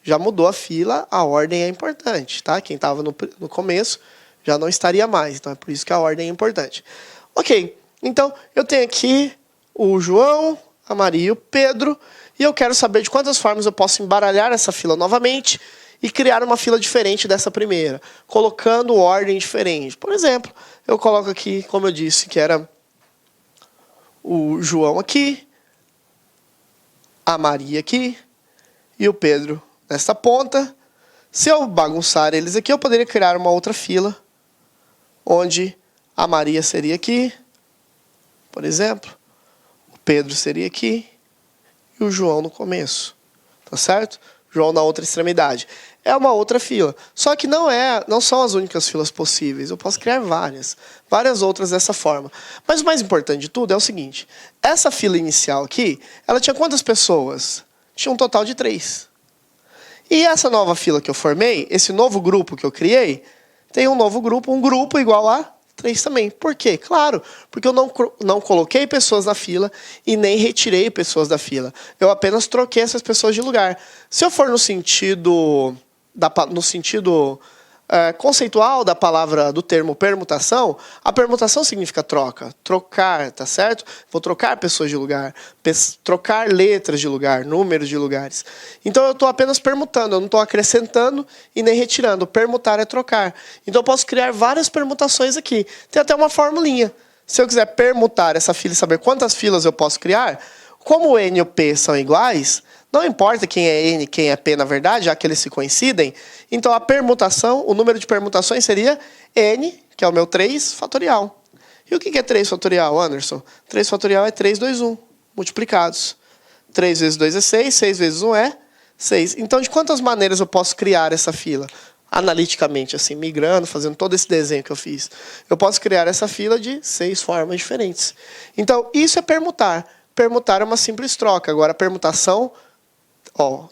já mudou a fila, a ordem é importante, tá? Quem estava no começo já não estaria mais, então é por isso que a ordem é importante. Ok, então eu tenho aqui o João, a Maria e o Pedro, e eu quero saber de quantas formas eu posso embaralhar essa fila novamente e criar uma fila diferente dessa primeira, colocando ordem diferente. Por exemplo, eu coloco aqui, como eu disse, que era o João aqui, a Maria aqui e o Pedro nessa ponta. Se eu bagunçar eles aqui, eu poderia criar uma outra fila, onde a Maria seria aqui, por exemplo, o Pedro seria aqui e o João no começo, tá certo? João na outra extremidade. É uma outra fila. Só que não são as únicas filas possíveis. Eu posso criar várias outras dessa forma. Mas o mais importante de tudo é o seguinte. Essa fila inicial aqui, ela tinha quantas pessoas? Tinha um total de 3. E essa nova fila que eu formei, esse novo grupo que eu criei, tem um novo grupo, um grupo igual a 3 também. Por quê? Claro, porque eu não coloquei pessoas na fila e nem retirei pessoas da fila. Eu apenas troquei essas pessoas de lugar. Se eu for no sentido conceitual da palavra, do termo permutação, a permutação significa troca, trocar, tá certo? Vou trocar pessoas de lugar, trocar letras de lugar, números de lugares. Então eu estou apenas permutando, eu não estou acrescentando e nem retirando. Permutar é trocar. Então eu posso criar várias permutações aqui. Tem até uma formulinha. Se eu quiser permutar essa fila e saber quantas filas eu posso criar, como o N e o P são iguais, não importa quem é N e quem é P, na verdade, já que eles se coincidem, então a permutação, o número de permutações seria N, que é o meu 3 fatorial. E o que é 3 fatorial, Anderson? 3 fatorial é 3, 2, 1, multiplicados. 3 vezes 2 é 6, 6 vezes 1 é 6. Então, de quantas maneiras eu posso criar essa fila? Analiticamente, assim, migrando, fazendo todo esse desenho que eu fiz. Eu posso criar essa fila de 6 formas diferentes. Então, isso é permutar. Permutar é uma simples troca. Agora, permutação...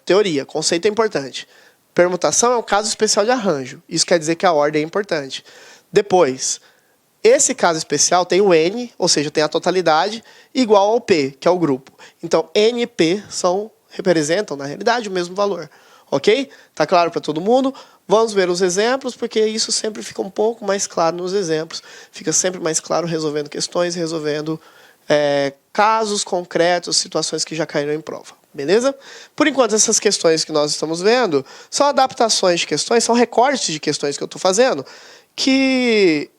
teoria, conceito é importante. Permutação é um caso especial de arranjo. Isso quer dizer que a ordem é importante. Depois, esse caso especial tem o N, ou seja, tem a totalidade, igual ao P, que é o grupo. Então, N e P representam, na realidade, o mesmo valor. Ok? Tá claro para todo mundo? Vamos ver os exemplos, porque isso sempre fica um pouco mais claro nos exemplos. Fica sempre mais claro resolvendo questões, resolvendo casos concretos, situações que já caíram em prova. Beleza? Por enquanto, essas questões que nós estamos vendo são adaptações de questões, são recortes de questões que eu estou fazendo, que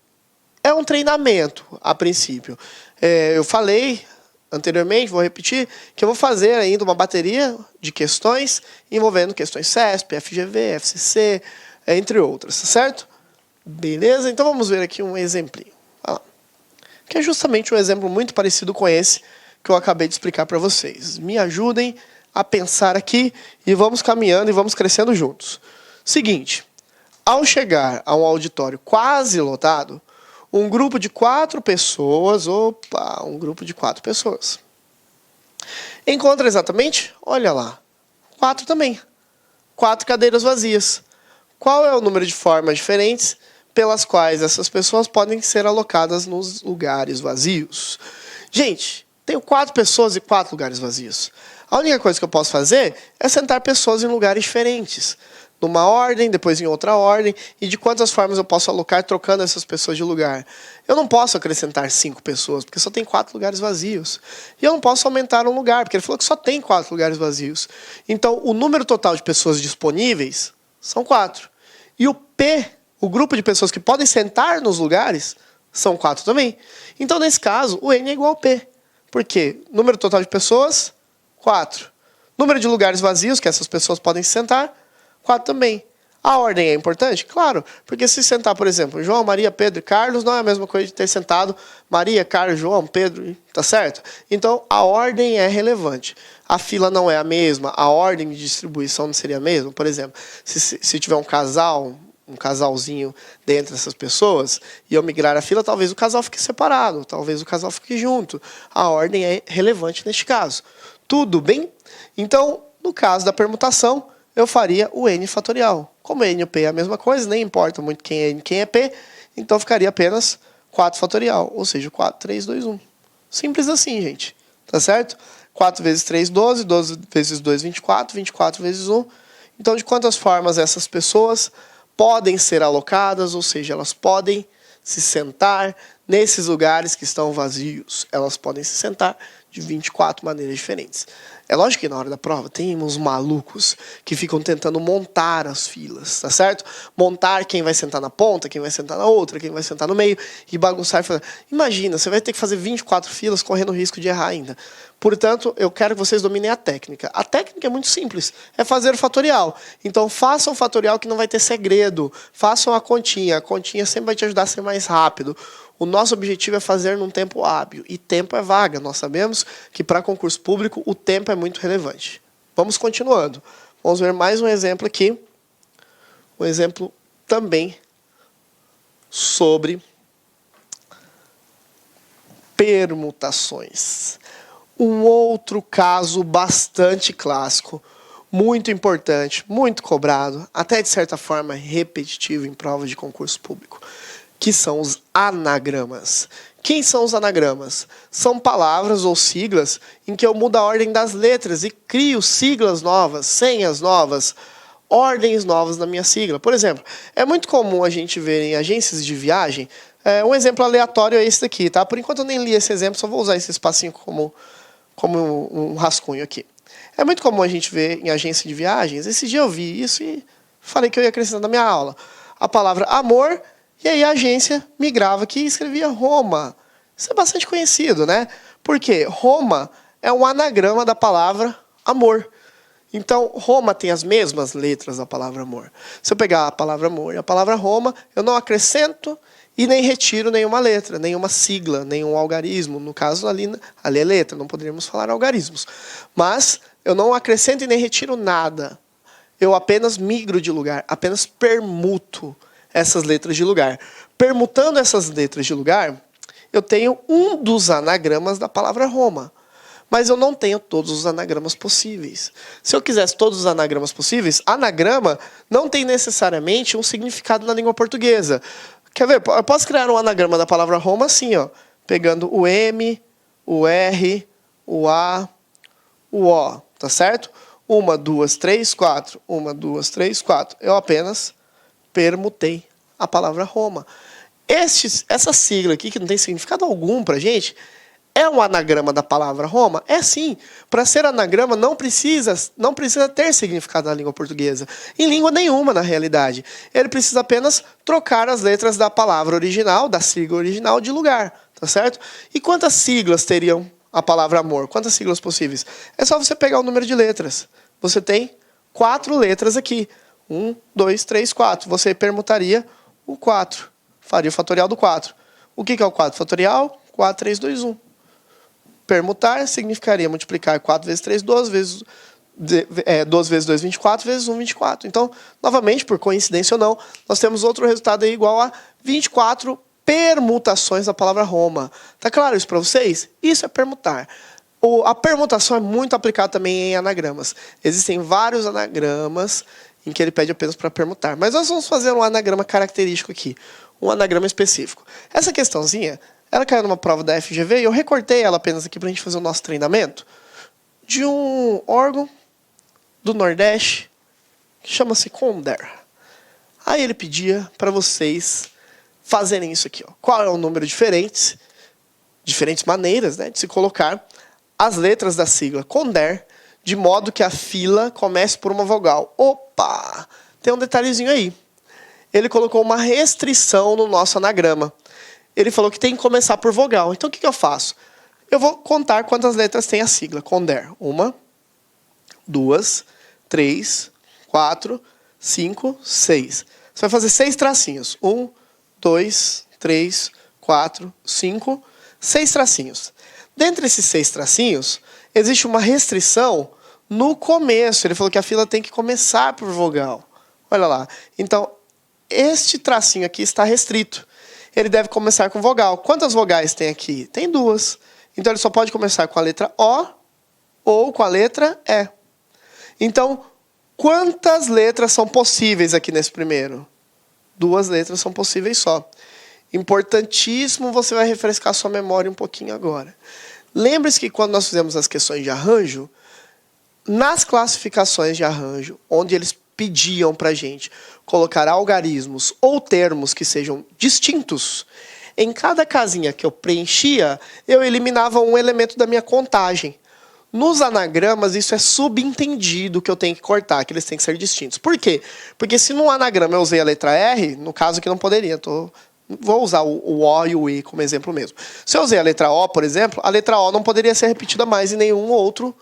é um treinamento, a princípio. Eu falei anteriormente, vou repetir, que eu vou fazer ainda uma bateria de questões envolvendo questões CESP, FGV, FCC, entre outras, certo? Beleza? Então vamos ver aqui um exemplinho. Olha lá. Que é justamente um exemplo muito parecido com esse que eu acabei de explicar para vocês. Me ajudem a pensar aqui e vamos caminhando e vamos crescendo juntos. Seguinte, ao chegar a um auditório quase lotado, um grupo de 4 pessoas, encontra exatamente, olha lá, 4 também, 4 cadeiras vazias. Qual é o número de formas diferentes pelas quais essas pessoas podem ser alocadas nos lugares vazios? Gente, tenho 4 pessoas e 4 lugares vazios. A única coisa que eu posso fazer é sentar pessoas em lugares diferentes. Numa ordem, depois em outra ordem. E de quantas formas eu posso alocar trocando essas pessoas de lugar. Eu não posso acrescentar 5 pessoas, porque só tem 4 lugares vazios. E eu não posso aumentar um lugar, porque ele falou que só tem 4 lugares vazios. Então, o número total de pessoas disponíveis são 4. E o P, o grupo de pessoas que podem sentar nos lugares, são 4 também. Então, nesse caso, o N é igual ao P. Por quê? Número total de pessoas, 4. Número de lugares vazios que essas pessoas podem se sentar, 4 também. A ordem é importante? Claro, porque se sentar, por exemplo, João, Maria, Pedro e Carlos, não é a mesma coisa de ter sentado Maria, Carlos, João, Pedro, tá certo? Então, a ordem é relevante. A fila não é a mesma, a ordem de distribuição não seria a mesma. Por exemplo, se tiver um casalzinho dentre essas pessoas, e eu migrar a fila, talvez o casal fique separado, talvez o casal fique junto. A ordem é relevante neste caso. Tudo bem? Então, no caso da permutação, eu faria o n fatorial. Como n e o p é a mesma coisa, nem importa muito quem é n e quem é p, então ficaria apenas 4 fatorial, ou seja, 4, 3, 2, 1. Simples assim, gente. Tá certo? 4 vezes 3, 12, 12 vezes 2, 24, 24 vezes 1. Então, de quantas formas essas pessoas podem ser alocadas, ou seja, elas podem se sentar nesses lugares que estão vazios. Elas podem se sentar de 24 maneiras diferentes. É lógico que na hora da prova tem uns malucos que ficam tentando montar as filas, tá certo? Montar quem vai sentar na ponta, quem vai sentar na outra, quem vai sentar no meio e bagunçar e fazer. Imagina, você vai ter que fazer 24 filas correndo o risco de errar ainda. Portanto, eu quero que vocês dominem a técnica. A técnica é muito simples, é fazer o fatorial. Então, façam o fatorial que não vai ter segredo. Façam a continha sempre vai te ajudar a ser mais rápido. O nosso objetivo é fazer num tempo hábil. E tempo é vaga. Nós sabemos que para concurso público o tempo é muito relevante. Vamos continuando. Vamos ver mais um exemplo aqui. Um exemplo também sobre permutações. Um outro caso bastante clássico, muito importante, muito cobrado, até de certa forma repetitivo em prova de concurso público, que são os anagramas. Quem são os anagramas? São palavras ou siglas em que eu mudo a ordem das letras e crio siglas novas, senhas novas, ordens novas na minha sigla. Por exemplo, é muito comum a gente ver em agências de viagem, um exemplo aleatório é esse daqui, tá? Por enquanto eu nem li esse exemplo, só vou usar esse espacinho como um rascunho aqui. É muito comum a gente ver em agência de viagens, esse dia eu vi isso e falei que eu ia acrescentar na minha aula, a palavra amor. E aí a agência migrava aqui e escrevia Roma. Isso é bastante conhecido, né? Porque Roma é um anagrama da palavra amor. Então, Roma tem as mesmas letras da palavra amor. Se eu pegar a palavra amor e a palavra Roma, eu não acrescento e nem retiro nenhuma letra, nenhuma sigla, nenhum algarismo. No caso, ali é letra, não poderíamos falar algarismos. Mas eu não acrescento e nem retiro nada. Eu apenas migro de lugar, apenas permuto essas letras de lugar. Permutando essas letras de lugar, eu tenho um dos anagramas da palavra Roma. Mas eu não tenho todos os anagramas possíveis. Se eu quisesse todos os anagramas possíveis, anagrama não tem necessariamente um significado na língua portuguesa. Quer ver? Eu posso criar um anagrama da palavra Roma assim, ó, pegando o M, o R, o A, o O, tá certo? 1, 2, 3, 4. 1, 2, 3, 4. Eu apenas permutei a palavra Roma. Essa sigla aqui, que não tem significado algum pra gente, é um anagrama da palavra Roma? É sim. Para ser anagrama não precisa ter significado na língua portuguesa. Em língua nenhuma, na realidade. Ele precisa apenas trocar as letras da palavra original, da sigla original, de lugar. Tá certo? E quantas siglas teriam a palavra amor? Quantas siglas possíveis? É só você pegar o número de letras. Você tem 4 letras aqui. 1, 2, 3, 4. Você permutaria o 4. Faria o fatorial do 4. O que é o 4 fatorial? 4, 3, 2, 1. Permutar significaria multiplicar 4 vezes 3, 12 vezes 2, 24 vezes 1, 24. Então, novamente, por coincidência ou não, nós temos outro resultado aí igual a 24 permutações da palavra Roma. Tá claro isso para vocês? Isso é permutar. A permutação é muito aplicada também em anagramas. Existem vários anagramas em que ele pede apenas para permutar. Mas nós vamos fazer um anagrama característico aqui. Um anagrama específico. Essa questãozinha, ela caiu numa prova da FGV e eu recortei ela apenas aqui para a gente fazer o nosso treinamento de um órgão do Nordeste que chama-se Conder. Aí ele pedia para vocês fazerem isso aqui. Ó. Qual é o número diferentes maneiras, né, de se colocar as letras da sigla Conder, de modo que a fila comece por uma vogal. Opa! Tem um detalhezinho aí. Ele colocou uma restrição no nosso anagrama. Ele falou que tem que começar por vogal. Então, o que eu faço? Eu vou contar quantas letras tem a sigla Conder. 1, 2, 3, 4, 5, 6. Você vai fazer 6 tracinhos. 1, 2, 3, 4, 5, 6 tracinhos. Dentre esses 6 tracinhos, existe uma restrição no começo. Ele falou que a fila tem que começar por vogal. Olha lá. Então, este tracinho aqui está restrito. Ele deve começar com vogal. Quantas vogais tem aqui? Tem 2. Então, ele só pode começar com a letra O ou com a letra E. Então, quantas letras são possíveis aqui nesse primeiro? 2 letras são possíveis só. Importantíssimo, você vai refrescar sua memória um pouquinho agora. Lembre-se que quando nós fizemos as questões de arranjo, nas classificações de arranjo, onde eles pediam para a gente colocar algarismos ou termos que sejam distintos, em cada casinha que eu preenchia, eu eliminava um elemento da minha contagem. Nos anagramas, isso é subentendido que eu tenho que cortar, que eles têm que ser distintos. Por quê? Porque se no anagrama eu usei a letra R, no caso aqui não poderia, vou usar o O e o E como exemplo mesmo. Se eu usei a letra O, por exemplo, a letra O não poderia ser repetida mais em nenhum outro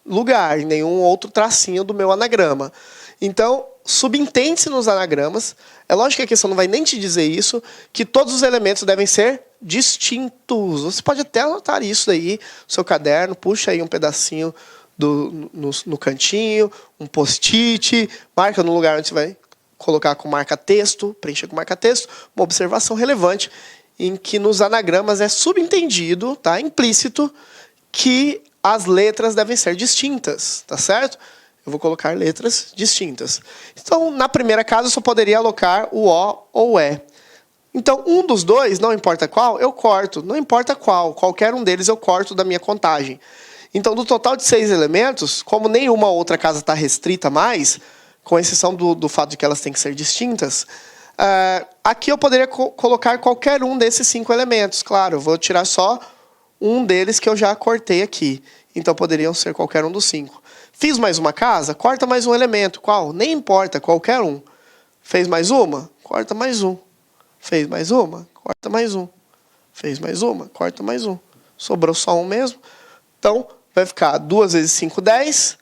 lugar, em nenhum outro tracinho do meu anagrama. Então, subentende-se nos anagramas, é lógico que a questão não vai nem te dizer isso, que todos os elementos devem ser distintos. Você pode até anotar isso daí no seu caderno, puxa aí um pedacinho no cantinho, um post-it, marca no lugar onde você vai colocar com marca-texto, preencher com marca-texto, uma observação relevante em que nos anagramas é subentendido, tá, implícito, que as letras devem ser distintas, tá certo? Eu vou colocar letras distintas. Então, na primeira casa, eu só poderia alocar o O ou o E. Então, um dos dois, não importa qual, eu corto. Não importa qual, qualquer um deles eu corto da minha contagem. Então, do total de 6 elementos, como nenhuma outra casa está restrita mais, com exceção do fato de que elas têm que ser distintas, aqui eu poderia colocar qualquer um desses 5 elementos. Claro, eu vou tirar só um deles que eu já cortei aqui. Então, poderiam ser qualquer um dos 5. Fiz mais uma casa? Corta mais um elemento. Qual? Nem importa, qualquer um. Fez mais uma? Corta mais um. Fez mais uma? Corta mais um. Fez mais uma? Corta mais um. Sobrou só um mesmo. Então, vai ficar 2 vezes 5, 10.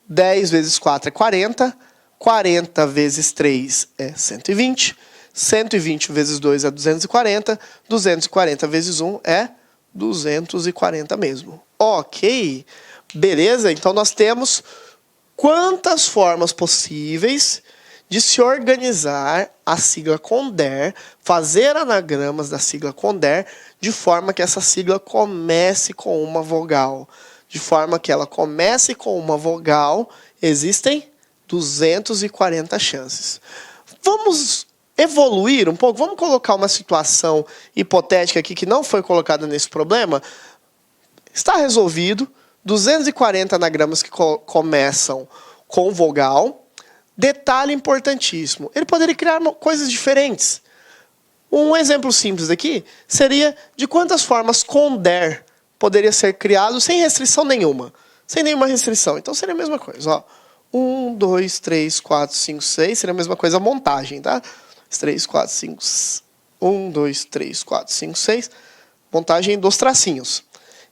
10 vezes 4 é 40. 40 vezes 3 é 120. 120 vezes 2 é 240. 240 vezes 1 é 240 mesmo. Ok. Beleza? Então, nós temos quantas formas possíveis de se organizar a sigla CONDER, fazer anagramas da sigla CONDER, de forma que essa sigla comece com uma vogal. De forma que ela comece com uma vogal, existem 240 chances. Vamos evoluir um pouco? Vamos colocar uma situação hipotética aqui que não foi colocada nesse problema? Está resolvido. 240 anagramas que começam com vogal. Detalhe importantíssimo. Ele poderia criar coisas diferentes. Um exemplo simples aqui seria de quantas formas CONDER poderia ser criado sem restrição nenhuma. Sem nenhuma restrição. Então seria a mesma coisa. 1, 2, 3, 4, 5, 6. Seria a mesma coisa a montagem, tá? 3, 4, 5... 1, 2, 3, 4, 5, 6. Montagem dos tracinhos.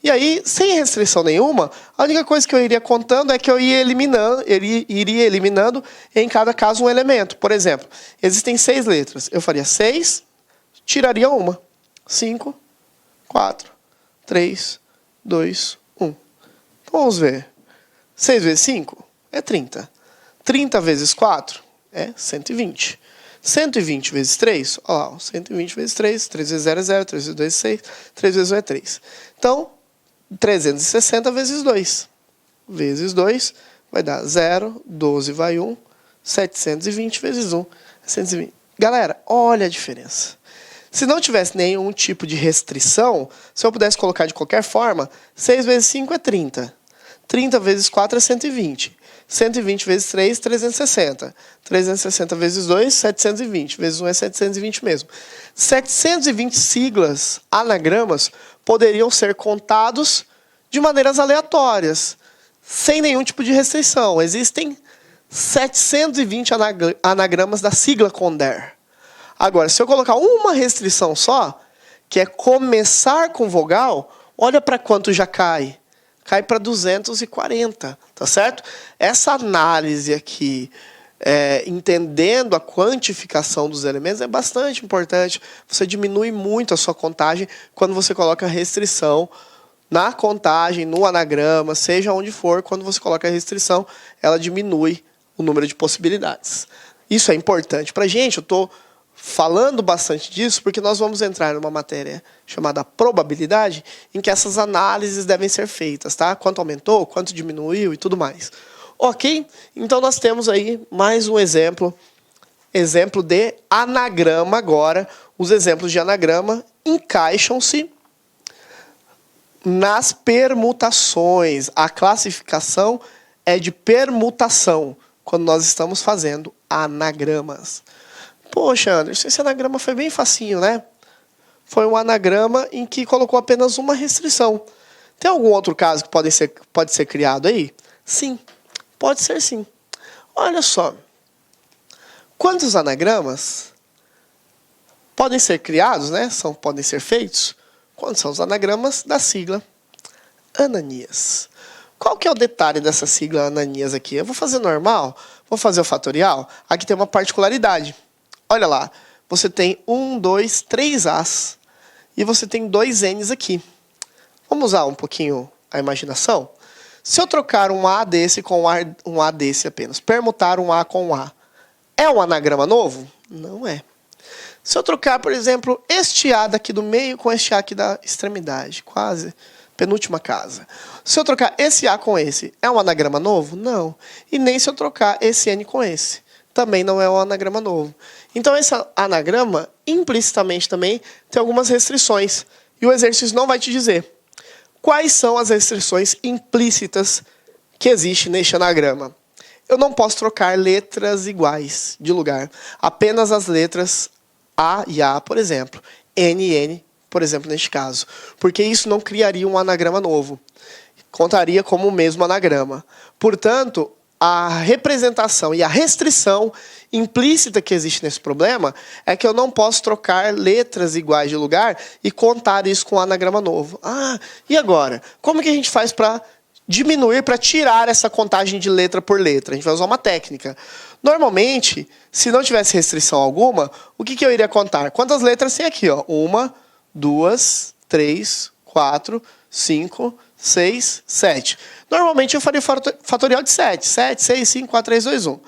E aí, sem restrição nenhuma, a única coisa que eu iria contando é que eu iria eliminando em cada caso um elemento. Por exemplo, existem 6 letras. Eu faria 6, tiraria uma. 5, 4, 3, 2, 1. Então, vamos ver. 6 vezes 5 é 30. 30 vezes 4 é 120. 120 vezes 3, olha lá, 120 vezes 3, 3 vezes 0 é 0, 3 vezes 2 é 6, 3 vezes 1 é 3. Então, 360 vezes 2. Vezes 2 vai dar 0, 12 vai 1, 720 vezes 1, 120. Galera, olha a diferença. Se não tivesse nenhum tipo de restrição, se eu pudesse colocar de qualquer forma, 6 vezes 5 é 30. 30 vezes 4 é 120. 120 vezes 3, 360. 360 vezes 2, 720. Vezes 1 é 720 mesmo. 720 siglas, anagramas, poderiam ser contados de maneiras aleatórias, sem nenhum tipo de restrição. Existem 720 anagramas da sigla CONDER. Agora, se eu colocar uma restrição só, que é começar com vogal, olha para quanto já cai. Cai para 240, tá certo? Essa análise aqui entendendo a quantificação dos elementos, é bastante importante. Você diminui muito a sua contagem quando você coloca restrição na contagem, no anagrama, seja onde for, quando você coloca a restrição, ela diminui o número de possibilidades. Isso é importante para a gente. Eu estou falando bastante disso porque nós vamos entrar numa matéria chamada probabilidade, em que essas análises devem ser feitas, tá? Quanto aumentou, quanto diminuiu e tudo mais. Ok? Então nós temos aí mais um exemplo de anagrama agora. Os exemplos de anagrama encaixam-se nas permutações. A classificação é de permutação, quando nós estamos fazendo anagramas. Poxa, Anderson, esse anagrama foi bem facinho, né? Foi um anagrama em que colocou apenas uma restrição. Tem algum outro caso que pode ser criado aí? Sim, pode ser sim. Olha só. Quantos anagramas podem ser criados, né? Podem ser feitos? Quantos são os anagramas da sigla Ananias? Qual que é o detalhe dessa sigla Ananias aqui? Eu vou fazer normal? Vou fazer o fatorial? Aqui tem uma particularidade. Olha lá, você tem 1, 2, 3 As e você tem 2 N's aqui. Vamos usar um pouquinho a imaginação? Se eu trocar um A desse com um A desse apenas, permutar um A com um A, é um anagrama novo? Não é. Se eu trocar, por exemplo, este A daqui do meio com este A aqui da extremidade, quase penúltima casa. Se eu trocar esse A com esse, é um anagrama novo? Não. E nem se eu trocar esse N com esse. Também não é um anagrama novo. Então, esse anagrama, implicitamente também, tem algumas restrições. E o exercício não vai te dizer quais são as restrições implícitas que existem neste anagrama. Eu não posso trocar letras iguais de lugar. Apenas as letras A e A, por exemplo. N e N, por exemplo, neste caso. Porque isso não criaria um anagrama novo. Contaria como o mesmo anagrama. Portanto, a representação e a restrição implícita que existe nesse problema é que eu não posso trocar letras iguais de lugar e contar isso com um anagrama novo. Ah, e agora? Como que a gente faz para diminuir, para tirar essa contagem de letra por letra? A gente vai usar uma técnica. Normalmente, se não tivesse restrição alguma, o que eu iria contar? Quantas letras tem aqui? 1, 2, 3, 4, 5, 6, 7. Normalmente eu faria fatorial de 7. 7, 6, 5, 4, 3, 2, 1.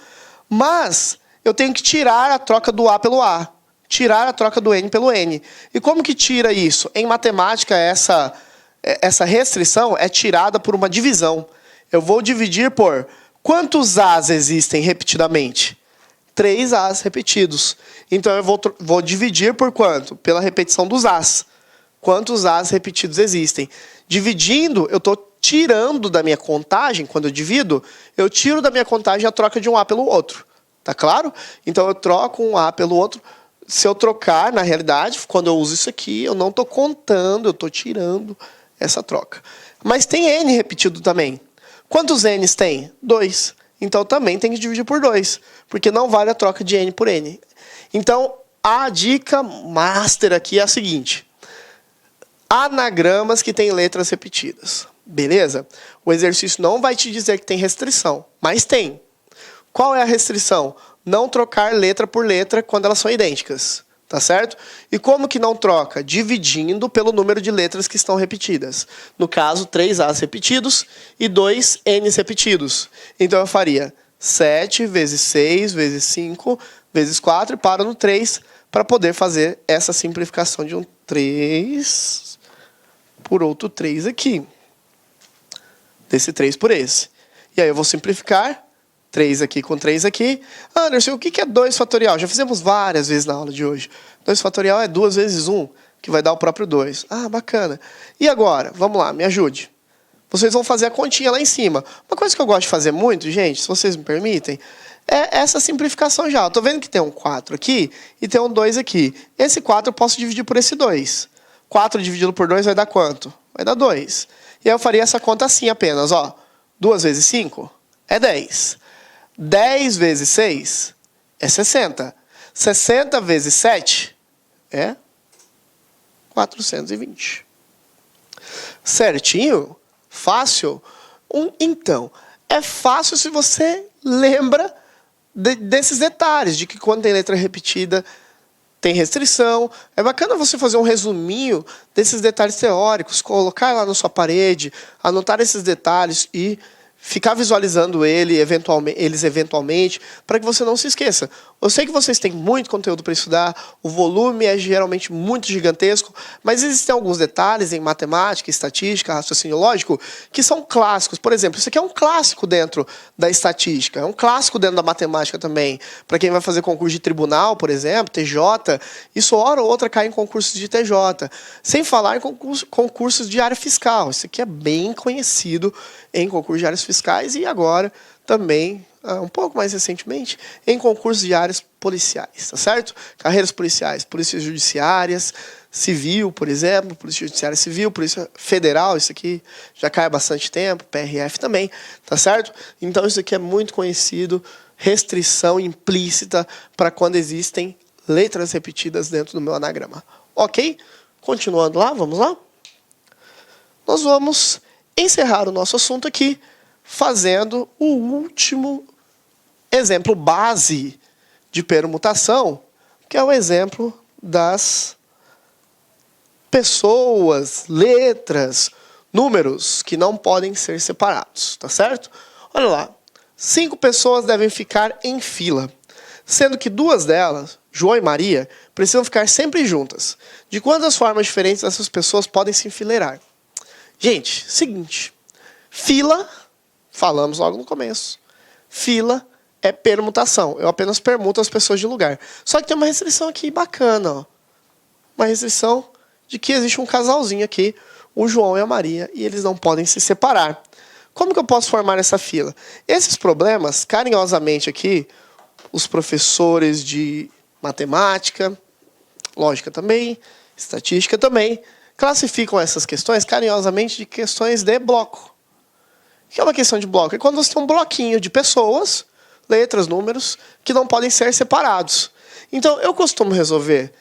Mas eu tenho que tirar a troca do A pelo A. Tirar a troca do N pelo N. E como que tira isso? Em matemática, essa restrição é tirada por uma divisão. Eu vou dividir por quantos As existem repetidamente? 3 As repetidos. Então eu vou dividir por quanto? Pela repetição dos As. Quantos As repetidos existem? Dividindo, eu estou tirando da minha contagem, quando eu divido, eu tiro da minha contagem a troca de um A pelo outro. Tá claro? Então eu troco um A pelo outro. Se eu trocar, na realidade, quando eu uso isso aqui, eu não estou contando, eu estou tirando essa troca. Mas tem N repetido também. Quantos N's tem? 2. Então também tem que dividir por 2, porque não vale a troca de N por N. Então, a dica master aqui é a seguinte: anagramas que têm letras repetidas. Beleza? O exercício não vai te dizer que tem restrição, mas tem. Qual é a restrição? Não trocar letra por letra quando elas são idênticas. Tá certo? E como que não troca? Dividindo pelo número de letras que estão repetidas. No caso, 3 As repetidos e 2 N's repetidos. Então eu faria 7 vezes 6 vezes 5 vezes 4 e paro no 3 para poder fazer essa simplificação de um 3 por outro 3 aqui. Desse 3 por esse. E aí eu vou simplificar. 3 aqui com 3 aqui. Anderson, o que é 2 fatorial? Já fizemos várias vezes na aula de hoje. 2 fatorial é 2 vezes 1, que vai dar o próprio 2. Ah, bacana. E agora? Vamos lá, me ajude. Vocês vão fazer a continha lá em cima. Uma coisa que eu gosto de fazer muito, gente, se vocês me permitem, é essa simplificação já. Estou vendo que tem um 4 aqui e tem um 2 aqui. Esse 4 eu posso dividir por esse 2. 4 dividido por 2 vai dar quanto? Vai dar 2. E aí eu faria essa conta assim apenas. 2 vezes 5 é 10. 10 vezes 6 é 60. 60 vezes 7 é 420. Certinho? Fácil? Então, é fácil se você lembra desses detalhes, de que quando tem letra repetida, tem restrição. É bacana você fazer um resuminho desses detalhes teóricos, colocar lá na sua parede, anotar esses detalhes e ficar visualizando eles eventualmente, para que você não se esqueça. Eu sei que vocês têm muito conteúdo para estudar, o volume é geralmente muito gigantesco, mas existem alguns detalhes em matemática, estatística, raciocínio lógico, que são clássicos. Por exemplo, isso aqui é um clássico dentro da estatística, é um clássico dentro da matemática também. Para quem vai fazer concurso de tribunal, por exemplo, TJ, isso hora ou outra cai em concursos de TJ. Sem falar em concursos de área fiscal. Isso aqui é bem conhecido em concursos de áreas fiscais e agora também, um pouco mais recentemente, em concursos de áreas policiais, tá certo? Carreiras policiais, polícias judiciárias, civil, por exemplo, polícia judiciária civil, polícia federal, isso aqui já cai há bastante tempo, PRF também, tá certo? Então isso aqui é muito conhecido, restrição implícita para quando existem letras repetidas dentro do meu anagrama. Ok? Continuando lá, vamos lá? Nós vamos encerrar o nosso assunto aqui fazendo o último exemplo base de permutação, que é o exemplo das pessoas, letras, números que não podem ser separados, tá certo? Olha lá, 5 pessoas devem ficar em fila, sendo que 2 delas, João e Maria, precisam ficar sempre juntas. De quantas formas diferentes essas pessoas podem se enfileirar? Gente, seguinte, fila, falamos logo no começo, fila é permutação, eu apenas permuto as pessoas de lugar. Só que tem uma restrição aqui bacana, ó. Uma restrição de que existe um casalzinho aqui, o João e a Maria, e eles não podem se separar. Como que eu posso formar essa fila? Esses problemas, carinhosamente aqui, os professores de matemática, lógica também, estatística também, classificam essas questões carinhosamente de questões de bloco. O que é uma questão de bloco? É quando você tem um bloquinho de pessoas, letras, números, que não podem ser separados. Então, eu costumo resolver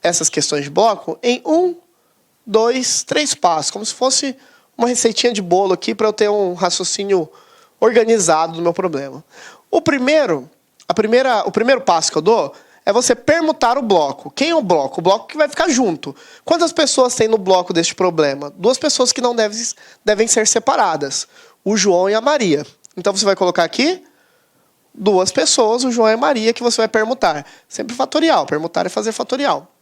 essas questões de bloco em 1, 2, 3 passos, como se fosse uma receitinha de bolo aqui para eu ter um raciocínio organizado do meu problema. O primeiro passo que eu dou é você permutar o bloco. Quem é o bloco? O bloco que vai ficar junto. Quantas pessoas tem no bloco deste problema? 2 pessoas que não devem ser separadas. O João e a Maria. Então você vai colocar aqui 2 pessoas, o João e a Maria, que você vai permutar. Sempre fatorial. Permutar é fazer fatorial.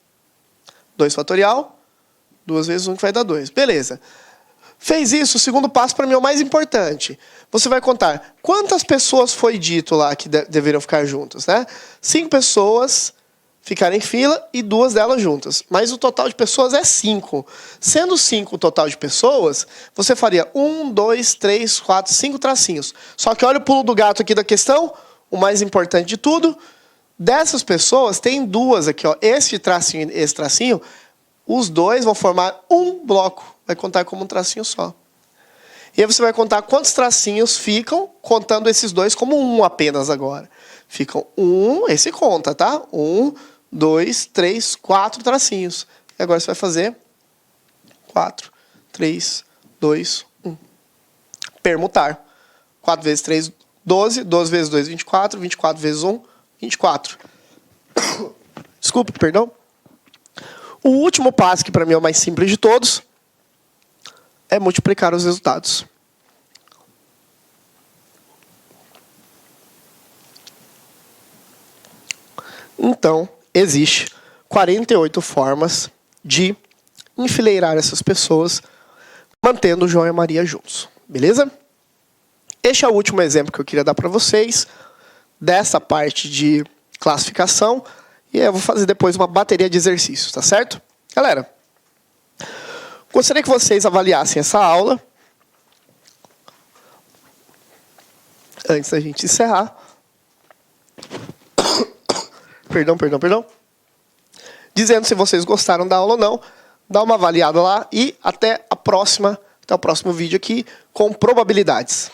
2 fatorial, 2 vezes 1 que vai dar 2. Beleza. Fez isso, o segundo passo para mim é o mais importante. Você vai contar quantas pessoas foi dito lá que deveriam ficar juntas, né? 5 pessoas ficarem em fila e 2 delas juntas. Mas o total de pessoas é 5. Sendo 5 o total de pessoas, você faria 1, 2, 3, 4, 5 tracinhos. Só que olha o pulo do gato aqui da questão, o mais importante de tudo. Dessas pessoas, tem 2 aqui, ó. Esse tracinho e esse tracinho, os 2 vão formar um bloco. Vai contar como um tracinho só. E aí você vai contar quantos tracinhos ficam, contando esses 2 como 1 apenas agora. Ficam 1, esse conta, tá? 1, 2, 3, 4 tracinhos. E agora você vai fazer 4, 3, 2, 1. Permutar. 4 vezes 3, 12. 12 vezes 2, 24. 24 vezes 1, 24. Desculpe, perdão. O último passo, que para mim é o mais simples de todos, é multiplicar os resultados. Então, existe 48 formas de enfileirar essas pessoas, mantendo o João e a Maria juntos. Beleza? Este é o último exemplo que eu queria dar para vocês, dessa parte de classificação, e eu vou fazer depois uma bateria de exercícios, tá certo? Galera, gostaria que vocês avaliassem essa aula, antes da gente encerrar. Perdão. Dizendo se vocês gostaram da aula ou não. Dá uma avaliada lá e até o próximo vídeo aqui com probabilidades.